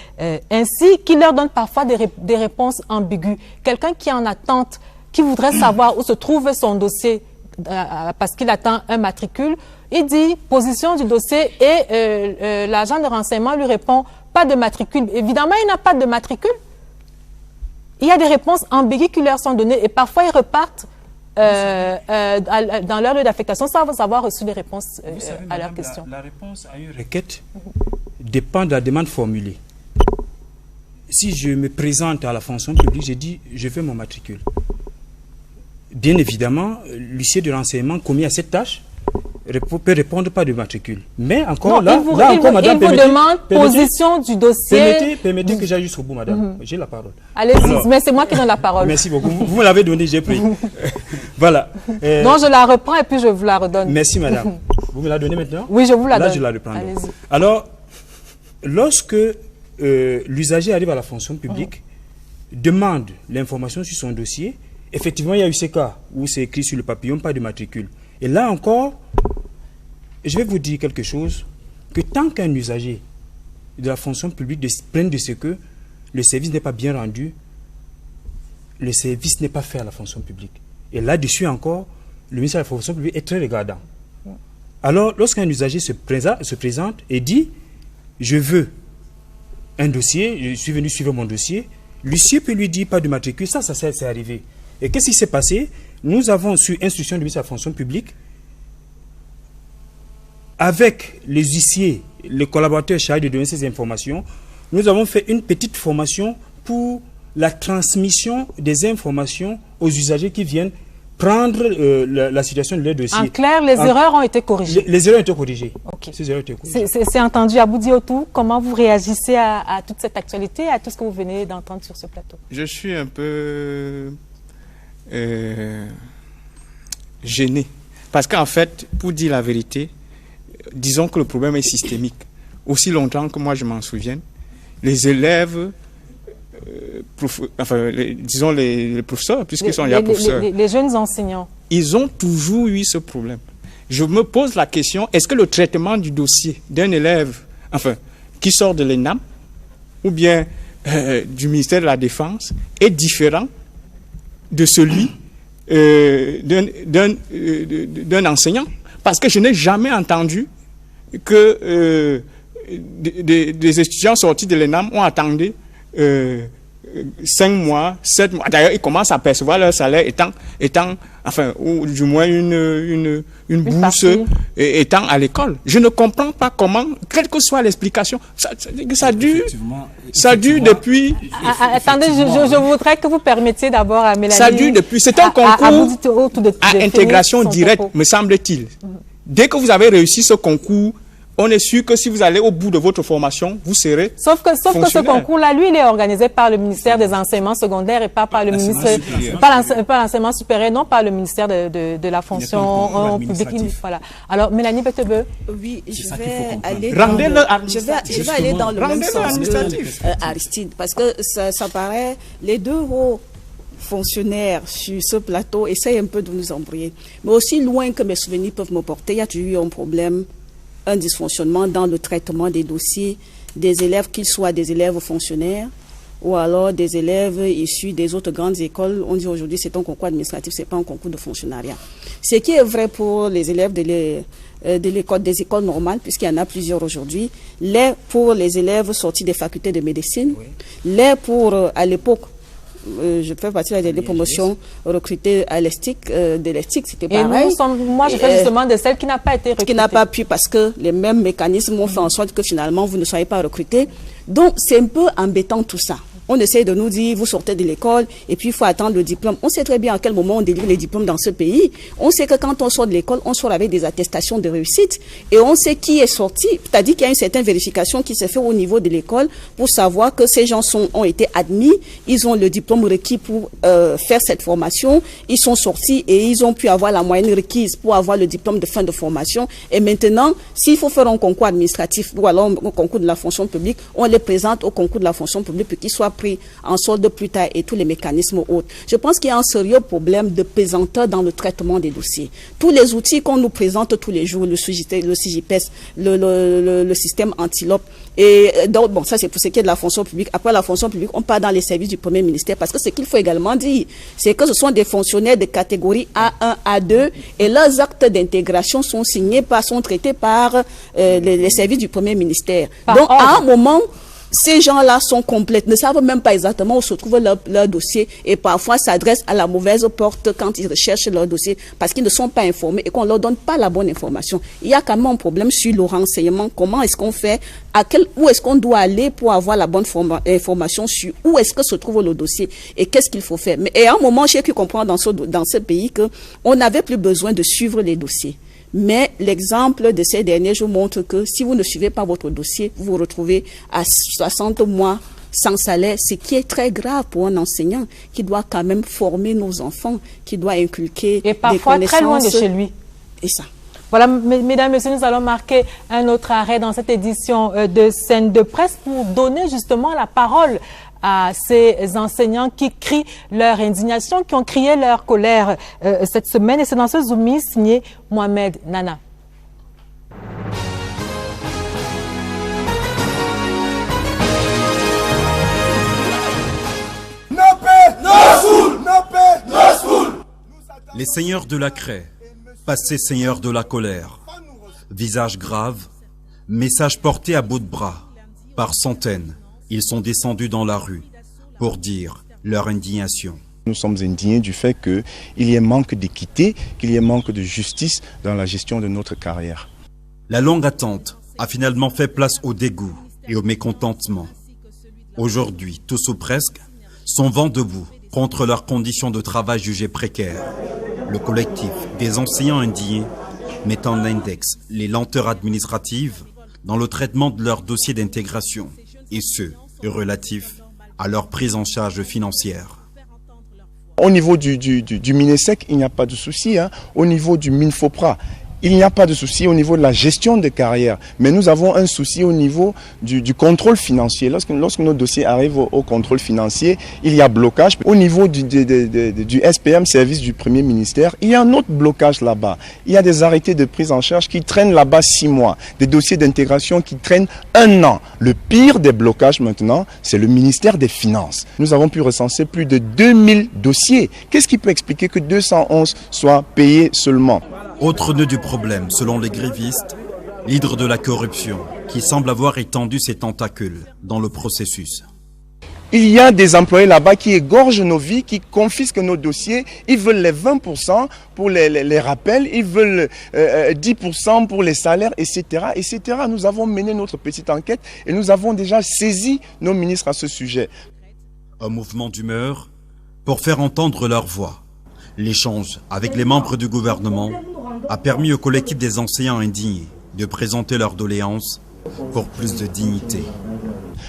ainsi, qui leur donnent parfois des réponses ambiguës. Quelqu'un qui est en attente, qui voudrait savoir où se trouve son dossier parce qu'il attend un matricule, il dit position du dossier et l'agent de renseignement lui répond pas de matricule. Évidemment, il n'a pas de matricule. Il y a des réponses ambiguës qui leur sont données et parfois ils repartent dans leur lieu d'affectation sans avoir reçu des réponses à leurs questions. La réponse à une requête dépend de la demande formulée. Si je me présente à la fonction publique, je dis je veux mon matricule. Bien évidemment, l'huissier de renseignement commis à cette tâche peut répondre pas de matricule. Mais encore non, il vous demande position du dossier. Permettez que j'aille jusqu'au bout, madame. J'ai la parole. Allez-y, mais c'est moi qui donne la parole. Merci beaucoup. Vous me l'avez donnée, j'ai pris. Voilà. Non, je la reprends et puis je vous la redonne. Merci, madame. Vous me la donnez maintenant? Oui, je vous la donne. Là, je la reprends. Allez-y. Alors, lorsque l'usager arrive à la fonction publique, demande l'information sur son dossier, effectivement, il y a eu ces cas où c'est écrit sur le papillon, pas de matricule. Et là encore, je vais vous dire quelque chose, que tant qu'un usager de la fonction publique prenne de ce que le service n'est pas bien rendu, le service n'est pas fait à la fonction publique. Et là-dessus encore, le ministère de la fonction publique est très regardant. Alors, lorsqu'un usager se présente et dit « Je veux un dossier, je suis venu suivre mon dossier », l'huissier peut lui dire « Pas de matricule », ça c'est arrivé. Et qu'est-ce qui s'est passé? Nous avons, sur instruction du ministère de la fonction publique, avec les huissiers, les collaborateurs chargés de donner ces informations, nous avons fait une petite formation pour la transmission des informations aux usagers qui viennent prendre la situation de leur dossier. En clair, les erreurs ont été corrigées. Les erreurs ont été corrigées. Okay. Ces erreurs ont été corrigées. C'est entendu. Abou Diotou, comment vous réagissez à toute cette actualité, à tout ce que vous venez d'entendre sur ce plateau? Je suis un peu gêné. Parce qu'en fait, pour dire la vérité, disons que le problème est systémique. Aussi longtemps que moi je m'en souviens, les élèves, disons les professeurs, puisqu'ils sont déjà professeurs, les jeunes enseignants, ils ont toujours eu ce problème. Je me pose la question, est-ce que le traitement du dossier d'un élève, qui sort de l'ENAM, ou bien du ministère de la Défense, est différent de celui d'un enseignant? Parce que je n'ai jamais entendu que des étudiants sortis de l'ENAM ont attendu 5 mois, 7 mois. D'ailleurs, ils commencent à percevoir leur salaire ou du moins une bourse étant à l'école. Je ne comprends pas comment, quelle que soit l'explication, ça dure depuis... Attendez, je voudrais que vous permettiez d'abord à Mélanie... Ça dure depuis... C'est un concours à intégration directe, me semble-t-il. Dès que vous avez réussi ce concours, on est sûr que si vous allez au bout de votre formation, vous serez Sauf que ce concours-là, lui, il est organisé par le ministère des enseignements secondaires et pas par le ministère... Pas l'enseignement supérieur, non, par le ministère de la fonction publique. Voilà. Alors, Mélanie Betebe. Oui, je vais aller dans le même sens que Aristide, parce que ça paraît, les deux hauts fonctionnaires sur ce plateau essayent un peu de nous embrouiller. Mais aussi loin que mes souvenirs peuvent me porter, il y a toujours eu un problème, un dysfonctionnement dans le traitement des dossiers des élèves, qu'ils soient des élèves fonctionnaires ou alors des élèves issus des autres grandes écoles. On dit aujourd'hui c'est un concours administratif, c'est pas un concours de fonctionnariat. Ce qui est vrai pour les élèves des écoles normales, puisqu'il y en a plusieurs aujourd'hui, l'est pour les élèves sortis des facultés de médecine, l'est pour, à l'époque, je fais partie des promotions recrutées à l'ESTIC, de l'ESTIC, c'était pareil. Moi, je fais justement de celle qui n'a pas été recrutée. Qui n'a pas pu parce que les mêmes mécanismes ont fait en sorte que finalement, vous ne soyez pas recruté. Donc, c'est un peu embêtant tout ça. On essaie de nous dire, vous sortez de l'école et puis il faut attendre le diplôme. On sait très bien à quel moment on délivre les diplômes dans ce pays. On sait que quand on sort de l'école, on sort avec des attestations de réussite et on sait qui est sorti. C'est-à-dire qu'il y a une certaine vérification qui se fait au niveau de l'école pour savoir que ces gens ont été admis, ils ont le diplôme requis pour faire cette formation, ils sont sortis et ils ont pu avoir la moyenne requise pour avoir le diplôme de fin de formation. Et maintenant, s'il faut faire un concours administratif ou alors un concours de la fonction publique, on les présente au concours de la fonction publique pour qu'ils soient pris en solde plus tard et tous les mécanismes autres. Je pense qu'il y a un sérieux problème de pesanteur dans le traitement des dossiers. Tous les outils qu'on nous présente tous les jours, le CJPES, le système Antilope, et donc, bon, ça c'est pour ce qui est de la fonction publique. Après la fonction publique, on part dans les services du Premier ministère parce que ce qu'il faut également dire, c'est que ce sont des fonctionnaires de catégorie A1, A2 et leurs actes d'intégration sont traités par les services du Premier ministère. Donc, à un moment, ces gens-là sont complètes, ne savent même pas exactement où se trouve leur dossier et parfois s'adressent à la mauvaise porte quand ils recherchent leur dossier parce qu'ils ne sont pas informés et qu'on ne leur donne pas la bonne information. Il y a quand même un problème sur le renseignement. Comment est-ce qu'on fait? Où est-ce qu'on doit aller pour avoir la bonne information sur où est-ce que se trouve le dossier et qu'est-ce qu'il faut faire? Et à un moment, j'ai pu comprendre dans ce pays qu'on n'avait plus besoin de suivre les dossiers. Mais l'exemple de ces derniers jours montre que si vous ne suivez pas votre dossier, vous vous retrouvez à 60 mois sans salaire, ce qui est très grave pour un enseignant qui doit quand même former nos enfants, qui doit inculquer et parfois des connaissances. Très loin de chez lui. Et ça. Voilà, mesdames, messieurs, nous allons marquer un autre arrêt dans cette édition de Scène de Presse pour donner justement la parole à ces enseignants qui crient leur indignation, qui ont crié leur colère cette semaine. Et c'est dans ce Zoumi signé Mohamed Nana. Les seigneurs de la craie, passés seigneurs de la colère, visage grave, message porté à bout de bras, par centaines, ils sont descendus dans la rue pour dire leur indignation. Nous sommes indignés du fait qu'il y ait manque d'équité, qu'il y ait manque de justice dans la gestion de notre carrière. La longue attente a finalement fait place au dégoût et au mécontentement. Aujourd'hui, tous ou presque sont vent debout contre leurs conditions de travail jugées précaires. Le collectif des enseignants indignés met en index les lenteurs administratives dans le traitement de leurs dossiers d'intégration et ceux relatifs à leur prise en charge financière. Au niveau du MINESEC, il n'y a pas de souci. Au niveau du MINFOPRA, il n'y a pas de souci au niveau de la gestion de carrière. Mais nous avons un souci au niveau du contrôle financier. Lorsque nos dossiers arrivent au contrôle financier, il y a blocage. Au niveau du SPM, service du Premier ministère, il y a un autre blocage là-bas. Il y a des arrêtés de prise en charge qui traînent là-bas 6 mois. Des dossiers d'intégration qui traînent 1 an. Le pire des blocages maintenant, c'est le ministère des Finances. Nous avons pu recenser plus de 2000 dossiers. Qu'est-ce qui peut expliquer que 211 soient payés seulement ? Autre nœud du problème, selon les grévistes, l'hydre de la corruption, qui semble avoir étendu ses tentacules dans le processus. Il y a des employés là-bas qui égorgent nos vies, qui confisquent nos dossiers. Ils veulent les 20% pour les rappels, ils veulent 10% pour les salaires, etc., etc. Nous avons mené notre petite enquête et nous avons déjà saisi nos ministres à ce sujet. Un mouvement d'humeur pour faire entendre leur voix. L'échange avec les membres du gouvernement a permis au collectif des enseignants indignés de présenter leurs doléances pour plus de dignité.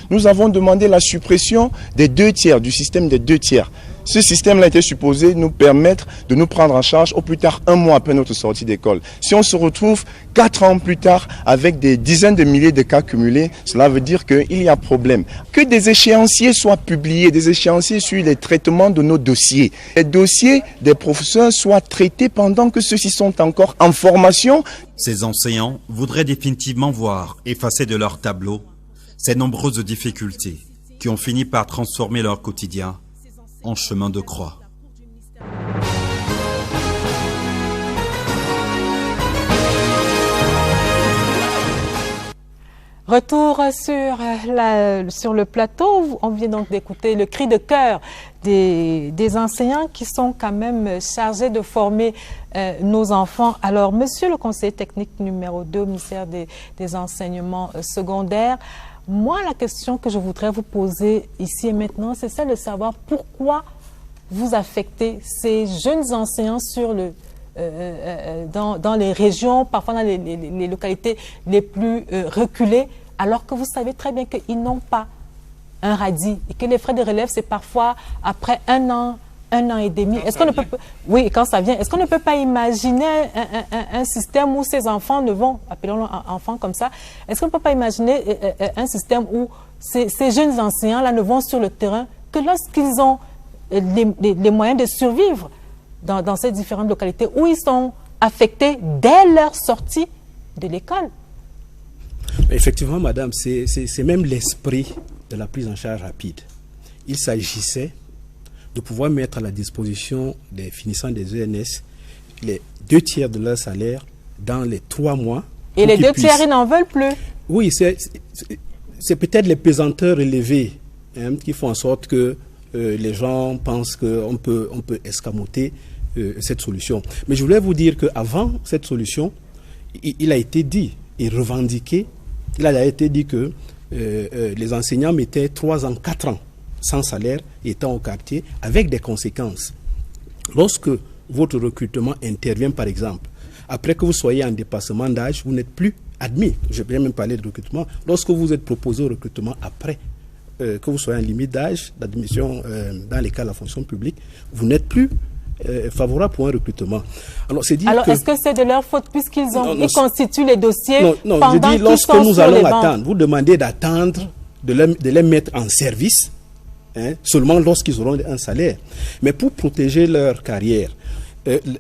Nous avons demandé la suppression des 2 tiers, du système des 2 tiers. Ce système-là était supposé nous permettre de nous prendre en charge au plus tard 1 mois après notre sortie d'école. Si on se retrouve 4 ans plus tard avec des dizaines de milliers de cas cumulés, cela veut dire qu'il y a problème. Que des échéanciers soient publiés, des échéanciers sur les traitements de nos dossiers. Les dossiers des professeurs soient traités pendant que ceux-ci sont encore en formation. Ces enseignants voudraient définitivement voir effacer de leur tableau ces nombreuses difficultés qui ont fini par transformer leur quotidien en chemin de croix. Retour sur le plateau. On vient donc d'écouter le cri de cœur des enseignants qui sont quand même chargés de former nos enfants. Alors, monsieur le conseiller technique numéro 2 au ministère des enseignements secondaires, moi, la question que je voudrais vous poser ici et maintenant, c'est celle de savoir pourquoi vous affectez ces jeunes enseignants dans les régions, parfois dans les localités les plus reculées, alors que vous savez très bien qu'ils n'ont pas un radis et que les frais de relève, c'est parfois après 1 an et demi. Est-ce qu'on ne peut pas, oui, quand ça vient, est-ce qu'on ne peut pas imaginer un système où ces enfants ne vont, appelons-le enfants comme ça, est-ce qu'on ne peut pas imaginer un système où ces jeunes enseignants-là ne vont sur le terrain que lorsqu'ils ont les moyens de survivre dans ces différentes localités où ils sont affectés dès leur sortie de l'école? Effectivement, madame, c'est même l'esprit de la prise en charge rapide. Il s'agissait de pouvoir mettre à la disposition des finissants des ENS les 2 tiers de leur salaire dans les 3 mois. Et les 2 tiers, ils n'en veulent plus. Oui, c'est peut-être les pesanteurs élevés qui font en sorte que les gens pensent qu'on peut escamoter cette solution. Mais je voulais vous dire qu'avant cette solution, il a été dit et revendiqué, il a été dit que les enseignants mettaient 3 ans, 4 ans sans salaire étant au quartier, avec des conséquences. Lorsque votre recrutement intervient, par exemple, après que vous soyez en dépassement d'âge, vous n'êtes plus admis. Je vais même parler de recrutement. Lorsque vous êtes proposé au recrutement après que vous soyez en limite d'âge d'admission dans les cas de la fonction publique, vous n'êtes plus favorable pour un recrutement. Alors, est-ce que c'est de leur faute puisqu'ils constituent les dossiers non, je dis lorsque nous allons attendre, vous demandez d'attendre, de les mettre en service seulement lorsqu'ils auront un salaire. Mais pour protéger leur carrière,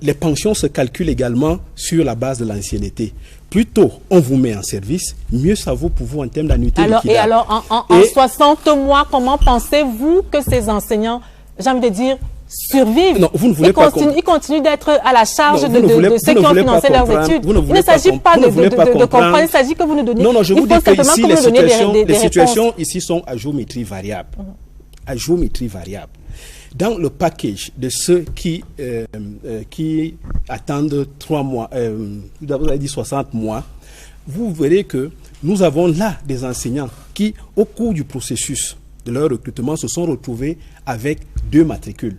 les pensions se calculent également sur la base de l'ancienneté. Plus tôt on vous met en service, mieux ça vaut pour vous en termes d'annuité liquidable. Et alors, en 60 mois, comment pensez-vous que ces enseignants, j'ai envie de dire, survivent? Non, vous ne voulez ils continuent d'être à la charge de ceux qui ont financé leurs études. Il ne s'agit pas de comprendre, il s'agit que vous nous donniez. Non, je vous dis que ici, les situations ici sont à géométrie variable. À géométrie variable. Dans le package de ceux qui attendent 3 mois, vous avez dit 60 mois, vous verrez que nous avons là des enseignants qui, au cours du processus de leur recrutement, se sont retrouvés avec 2 matricules.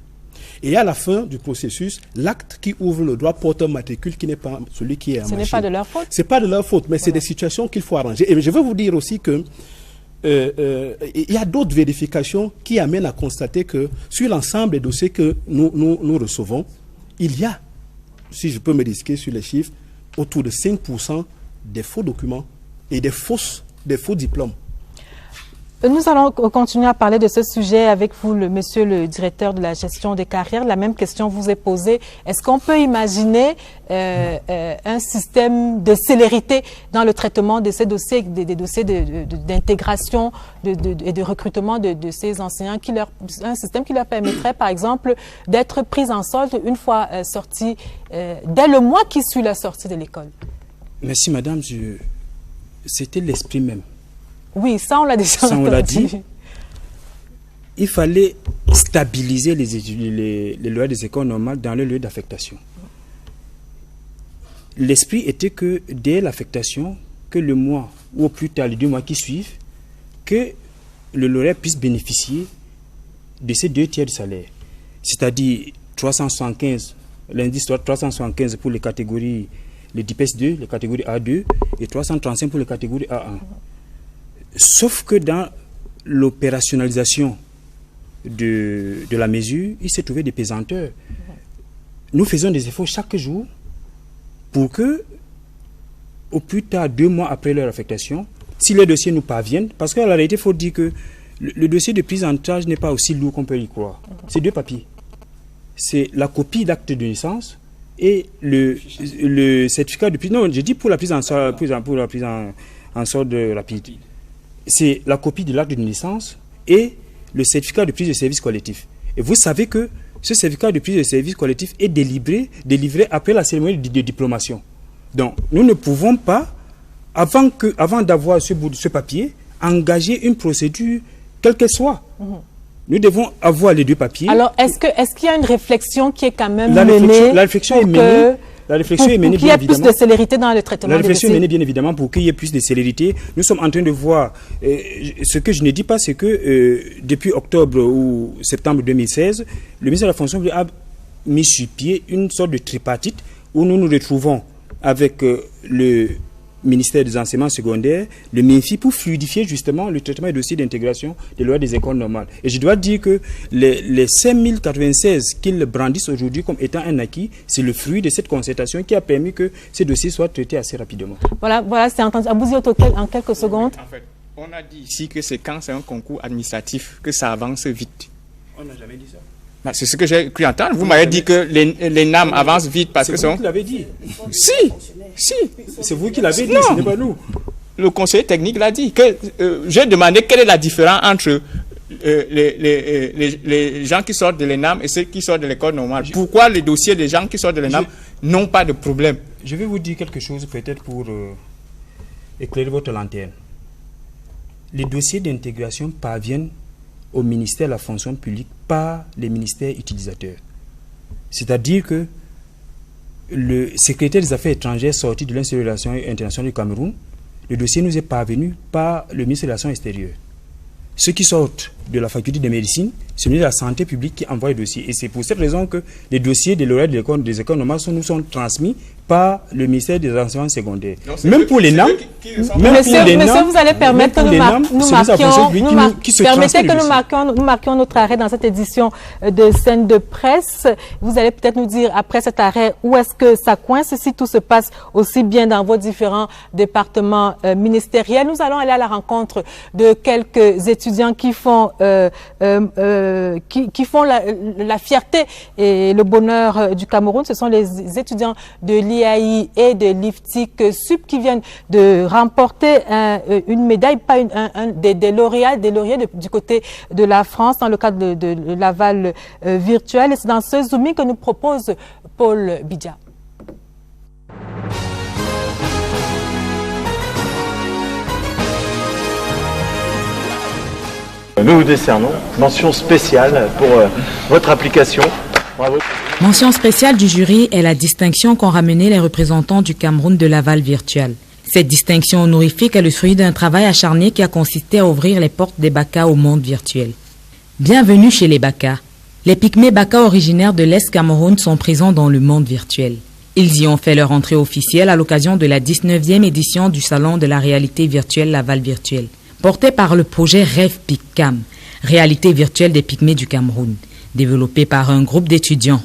Et à la fin du processus, l'acte qui ouvre le droit porte un matricule qui n'est pas celui qui est en machine. Ce n'est pas de leur faute. Ce n'est pas de leur faute, mais c'est des situations qu'il faut arranger. Et je veux vous dire aussi que il y a d'autres vérifications qui amènent à constater que sur l'ensemble des dossiers que nous recevons, il y a, si je peux me risquer sur les chiffres, autour de 5% des faux documents et des faux diplômes. Nous allons continuer à parler de ce sujet avec vous, monsieur le directeur de la gestion des carrières. La même question vous est posée. Est-ce qu'on peut imaginer un système de célérité dans le traitement de ces dossiers, des dossiers d'intégration et de recrutement de ces enseignants, un système qui leur permettrait, par exemple, d'être pris en solde une fois sortis, dès le mois qui suit la sortie de l'école? Merci, madame. C'était l'esprit même. Oui, ça on l'a déjà entendu. On l'a dit. Il fallait stabiliser les lois des écoles normales dans le lieu d'affectation. L'esprit était que dès l'affectation, que le mois ou au plus tard les 2 mois qui suivent, que le lauréat puisse bénéficier de ces 2 tiers de salaire. C'est-à-dire 375, l'indice 375 pour les catégories, les DIPES 2, les catégories A2 et 335 pour les catégories A1. Sauf que dans l'opérationnalisation de la mesure, il s'est trouvé des pesanteurs. Nous faisons des efforts chaque jour pour que, au plus tard 2 mois après leur affectation, si les dossiers nous parviennent, parce qu'en réalité, il faut dire que le dossier de prise en charge n'est pas aussi lourd qu'on peut y croire. C'est 2 papiers. C'est la copie d'acte de naissance et le certificat de prise. Non, je dis pour la prise en charge, pour la prise en sorte rapide. C'est la copie de l'acte de naissance et le certificat de prise de service collectif. Et vous savez que ce certificat de prise de service collectif est délivré après la cérémonie de diplomation. Donc, nous ne pouvons pas, avant d'avoir ce papier, engager une procédure, quelle qu'elle soit. Nous devons avoir les 2 papiers. Alors, est-ce qu'il y a une réflexion qui est quand même menée? La réflexion est menée. La réflexion est menée, pour qu'il y ait plus de célérité dans le traitement des dossiers. La réflexion est menée, bien évidemment, pour qu'il y ait plus de célérité. Nous sommes en train de voir, ce que je ne dis pas, c'est que depuis octobre ou septembre 2016, le ministère de la fonction publique a mis sur pied une sorte de tripartite où nous nous retrouvons avec le ministère des enseignements secondaires, le MINFI, pour fluidifier justement le traitement des dossiers d'intégration des lois des écoles normales. Et je dois dire que les 5096 qu'ils brandissent aujourd'hui comme étant un acquis, c'est le fruit de cette concertation qui a permis que ces dossiers soient traités assez rapidement. Voilà, c'est entendu. Abouzi en quelques secondes. En fait, on a dit ici que c'est quand c'est un concours administratif que ça avance vite. On n'a jamais dit ça. C'est ce que j'ai cru entendre. Vous m'avez dit que les NAM avancent vite parce que c'est vous qui l'avez dit. Si. C'est vous qui l'avez dit, ce n'est pas nous. Le conseiller technique l'a dit. J'ai demandé quelle est la différence entre les gens qui sortent de l'ENAM et ceux qui sortent de l'école normale. Pourquoi les dossiers des gens qui sortent de l'ENAM n'ont pas de problème? Je vais vous dire quelque chose peut-être pour éclairer votre lanterne. Les dossiers d'intégration parviennent au ministère de la fonction publique par les ministères utilisateurs. C'est-à-dire que le secrétaire des Affaires étrangères sorti de l'Institut des relations internationales du Cameroun, le dossier nous est parvenu par le ministère des Relations extérieures. Ceux qui sortent de la faculté de médecine, c'est le ministère de la Santé publique qui envoie les dossiers. Et c'est pour cette raison que les dossiers des lauréats des écoles normales nous sont transmis par pas le ministère des enseignements secondaires. Même pour les NAM, Monsieur, vous allez permettre que nous marquions notre arrêt dans cette édition de scène de presse. Vous allez peut-être nous dire après cet arrêt où est-ce que ça coince, si tout se passe aussi bien dans vos différents départements ministériels. Nous allons aller à la rencontre de quelques étudiants qui font la fierté et le bonheur du Cameroun. Ce sont les étudiants de l'IAI et de l'IFTIC Sup qui viennent de remporter une médaille, des lauréats du côté de la France dans le cadre de l'aval virtuel. Et c'est dans ce zooming que nous propose Paul Bidja. Nous vous décernons mention spéciale pour votre application. Bravo. Mention spéciale du jury est la distinction qu'ont ramené les représentants du Cameroun de l'aval virtuel. Cette distinction honorifique est le fruit d'un travail acharné qui a consisté à ouvrir les portes des Baka au monde virtuel. Bienvenue chez les Baka. Les pygmées Baka originaires de l'Est Cameroun sont présents dans le monde virtuel. Ils y ont fait leur entrée officielle à l'occasion de la 19e édition du Salon de la réalité virtuelle Laval virtuel, porté par le projet Rêve PicCam, réalité virtuelle des pygmées du Cameroun, développé par un groupe d'étudiants.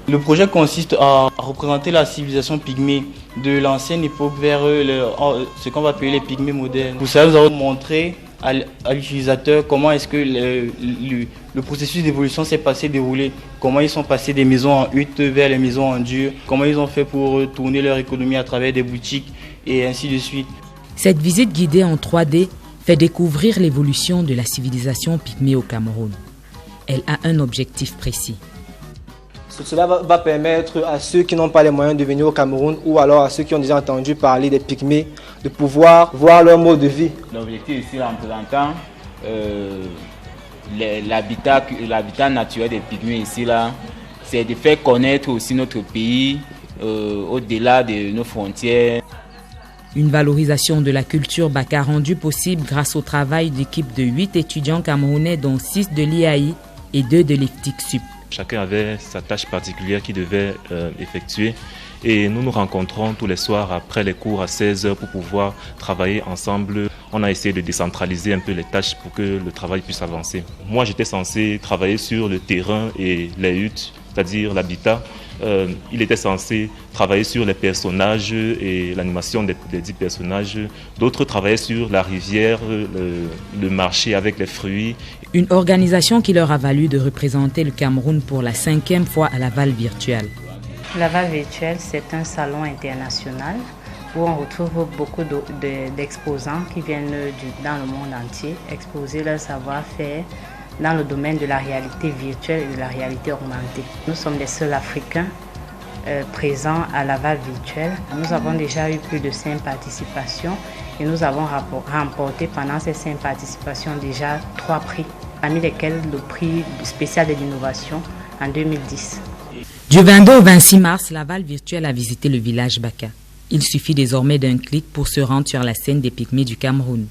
Le projet consiste à représenter la civilisation pygmée de l'ancienne époque vers ce qu'on va appeler les pygmées modernes. Pour ça, nous allons montrer à l'utilisateur comment est-ce que le processus d'évolution s'est déroulé, comment ils sont passés des maisons en hutte vers les maisons en dur, comment ils ont fait pour tourner leur économie à travers des boutiques et ainsi de suite. Cette visite guidée en 3D fait découvrir l'évolution de la civilisation pygmée au Cameroun. Elle a un objectif précis. Cela va permettre à ceux qui n'ont pas les moyens de venir au Cameroun ou alors à ceux qui ont déjà entendu parler des pygmées de pouvoir voir leur mode de vie. L'objectif ici en présentant l'habitat naturel des pygmées ici, c'est de faire connaître aussi notre pays au-delà de nos frontières. Une valorisation de la culture Baka rendue possible grâce au travail d'équipe de 8 étudiants camerounais dont 6 de l'IAI et 2 de l'IFTIC Sup. Chacun avait sa tâche particulière qu'il devait effectuer et nous nous rencontrons tous les soirs après les cours à 16h pour pouvoir travailler ensemble. On a essayé de décentraliser un peu les tâches pour que le travail puisse avancer. Moi, j'étais censé travailler sur le terrain et les huttes, c'est-à-dire l'habitat. Il était censé travailler sur les personnages et l'animation des 10 personnages. D'autres travaillaient sur la rivière, le marché avec les fruits. Une organisation qui leur a valu de représenter le Cameroun pour la 5e fois à Laval virtuel. Laval virtuel, c'est un salon international où on retrouve beaucoup d'exposants qui viennent dans le monde entier exposer leur savoir-faire dans le domaine de la réalité virtuelle et de la réalité augmentée. Nous sommes les seuls Africains présents à Laval virtuel. Nous avons déjà eu plus de 5 participations et nous avons remporté pendant ces 5 participations déjà 3 prix, parmi lesquels le prix spécial de l'innovation en 2010. Du 22 au 26 mars, Laval virtuel a visité le village Baka. Il suffit désormais d'un clic pour se rendre sur la scène des pygmées du Cameroun.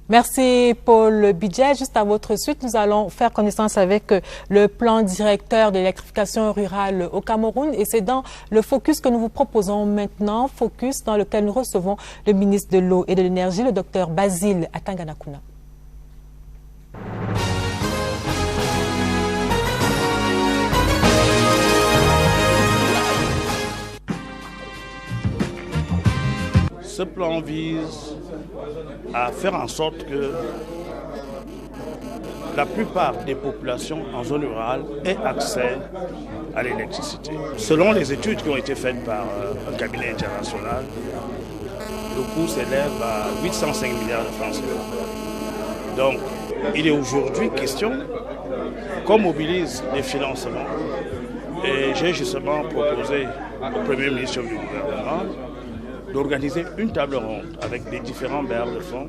Merci Paul Bidja. Juste à votre suite, nous allons faire connaissance avec le plan directeur de l'électrification rurale au Cameroun et c'est dans le focus que nous vous proposons maintenant, focus dans lequel nous recevons le ministre de l'eau et de l'énergie, le docteur Basile Atanganakuna. Ce plan vise à faire en sorte que la plupart des populations en zone rurale aient accès à l'électricité. Selon les études qui ont été faites par un cabinet international, le coût s'élève à 805 milliards de francs CFA. Donc, il est aujourd'hui question qu'on mobilise les financements. Et j'ai justement proposé au Premier ministre du gouvernement d'organiser une table ronde avec les différents bailleurs de fonds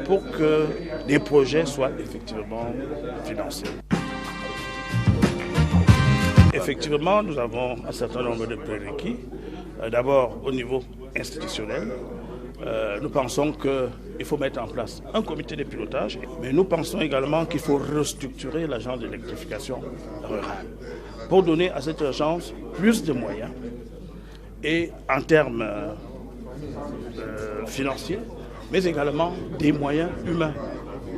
pour que les projets soient effectivement financés. Effectivement, nous avons un certain nombre de prérequis. D'abord, au niveau institutionnel, nous pensons que il faut mettre en place un comité de pilotage. Mais nous pensons également qu'il faut restructurer l'agence d'électrification rurale pour donner à cette agence plus de moyens et en termes financiers, mais également des moyens humains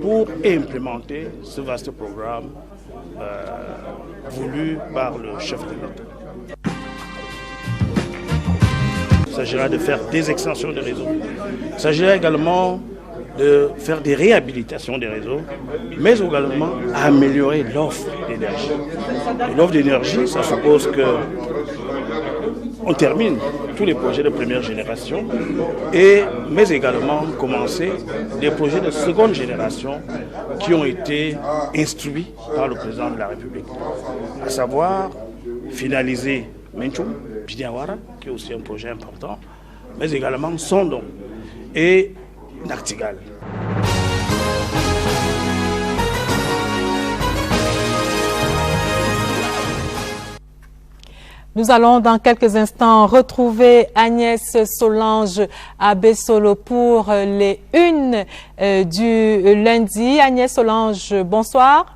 pour implémenter ce vaste programme voulu par le chef de l'État. Il s'agira de faire des extensions de réseaux. Il s'agira également de faire des réhabilitations des réseaux, mais également améliorer l'offre d'énergie. Et l'offre d'énergie, ça suppose que on termine tous les projets de première génération, mais également commencer des projets de seconde génération qui ont été instruits par le président de la République. À savoir, finaliser Menchoum, Bidiawara, qui est aussi un projet important, mais également Sondon et Nartigal. Nous allons dans quelques instants retrouver Agnès Solange à Bessolo pour les unes du lundi. Agnès Solange, bonsoir.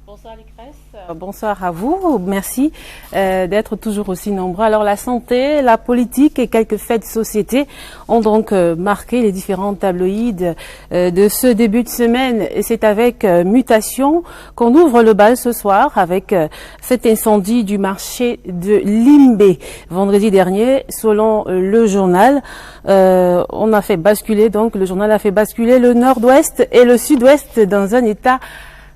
Bonsoir Lucrèce, bonsoir à vous, merci d'être toujours aussi nombreux. Alors la santé, la politique et quelques faits de société ont donc marqué les différents tabloïds de ce début de semaine. Et c'est avec Mutation qu'on ouvre le bal ce soir avec cet incendie du marché de Limbé. Vendredi dernier, selon le journal, on a fait basculer, donc le journal a fait basculer le nord-ouest et le sud-ouest dans un état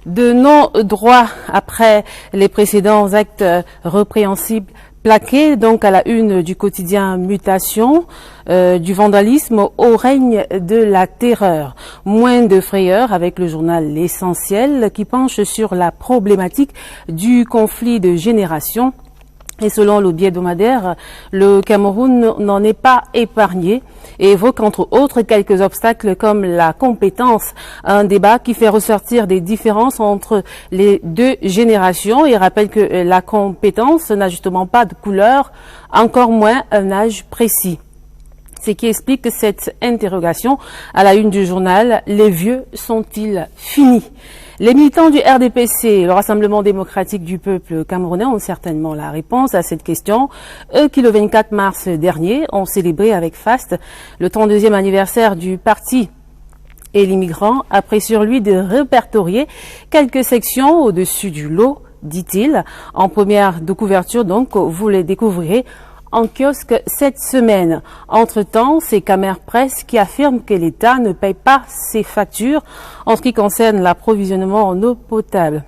de non-droit après les précédents actes répréhensibles plaqués donc à la une du quotidien Mutation, du vandalisme au règne de la terreur. Moins de frayeur avec le journal L'Essentiel qui penche sur la problématique du conflit de génération. Et selon le biais-hebdomadaire, le Cameroun n'en est pas épargné et évoque entre autres quelques obstacles comme la compétence, un débat qui fait ressortir des différences entre les deux générations et rappelle que la compétence n'a justement pas de couleur, encore moins un âge précis. Ce qui explique cette interrogation à la une du journal, les vieux sont-ils finis ? Les militants du RDPC, le Rassemblement démocratique du peuple camerounais, ont certainement la réponse à cette question. Eux qui, le 24 mars dernier, ont célébré avec faste le 32e anniversaire du parti et l'immigrant, après sur lui de répertorier quelques sections au-dessus du lot, dit-il. En première de couverture, donc, vous les découvrirez en kiosque cette semaine. Entre-temps, c'est Camer Presse qui affirme que l'État ne paye pas ses factures en ce qui concerne l'approvisionnement en eau potable.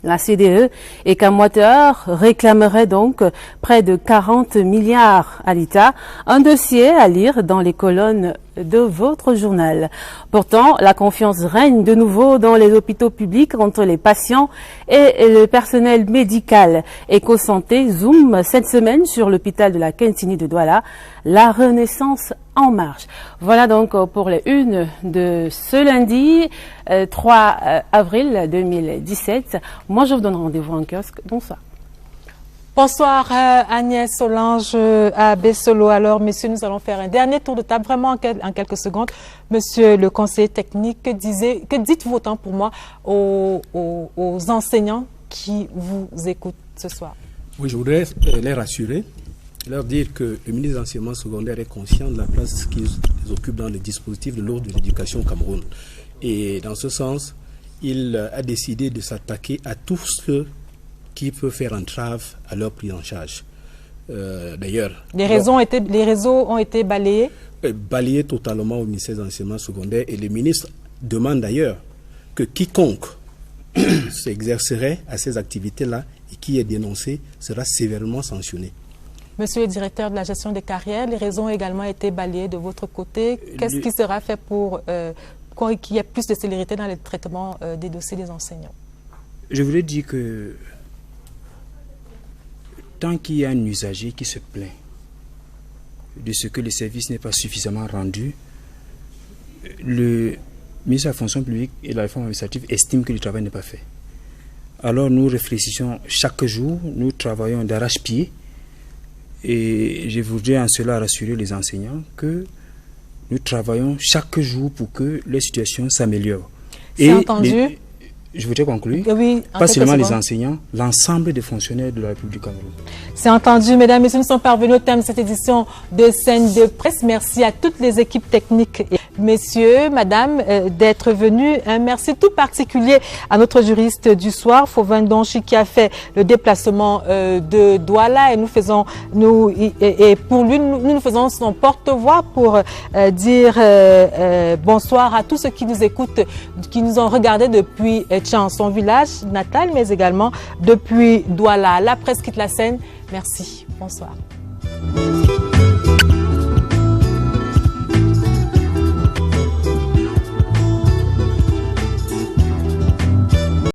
La CDE et Camwater réclameraient donc près de 40 milliards à l'État, un dossier à lire dans les colonnes de votre journal. Pourtant, la confiance règne de nouveau dans les hôpitaux publics entre les patients et le personnel médical. Eco-Santé zoom cette semaine sur l'hôpital de la Kentini de Douala, la renaissance en marche. Voilà donc pour les unes de ce lundi 3 avril 2017. Moi, je vous donne rendez-vous en kiosque. Bonsoir. Bonsoir Agnès Solange à Bessolo. Alors, messieurs, nous allons faire un dernier tour de table, vraiment en quelques secondes. Monsieur le conseiller technique, que dites-vous autant pour moi aux enseignants qui vous écoutent ce soir? Oui, je voudrais les rassurer, leur dire que le ministre de l'Enseignement secondaire est conscient de la place qu'ils occupent dans le dispositif de l'ordre de l'éducation au Cameroun. Et dans ce sens, il a décidé de s'attaquer à tous ceux qui peut faire entrave à leur prise en charge. D'ailleurs, les réseaux ont été balayés? Balayés totalement au ministère de l'Enseignement secondaire, et le ministre demande d'ailleurs que quiconque s'exercerait à ces activités-là et qui est dénoncé sera sévèrement sanctionné. Monsieur le directeur de la gestion des carrières, les réseaux ont également été balayés de votre côté. Qu'est-ce qui sera fait pour qu'il y ait plus de célérité dans le traitement des dossiers des enseignants? Je voulais dire que tant qu'il y a un usager qui se plaint de ce que le service n'est pas suffisamment rendu, le ministre de la fonction publique et de la réforme administrative estime que le travail n'est pas fait. Alors nous réfléchissons chaque jour, nous travaillons d'arrache-pied, et je voudrais en cela rassurer les enseignants que nous travaillons chaque jour pour que les situations s'améliorent. C'est entendu. Je voudrais conclure, oui, pas seulement les enseignants, l'ensemble des fonctionnaires de la République Cameroun. C'est entendu, mesdames et messieurs, nous sommes parvenus au terme de cette édition de Scène de Presse. Merci à toutes les équipes techniques, et messieurs, madame, d'être venus. Un merci tout particulier à notre juriste du soir, Fauvin Donchi, qui a fait le déplacement de Douala, et pour lui, nous faisons son porte-voix pour dire bonsoir à tous ceux qui nous écoutent, qui nous ont regardés depuis son village natal, mais également depuis Douala. La presse quitte la scène. Merci. Bonsoir.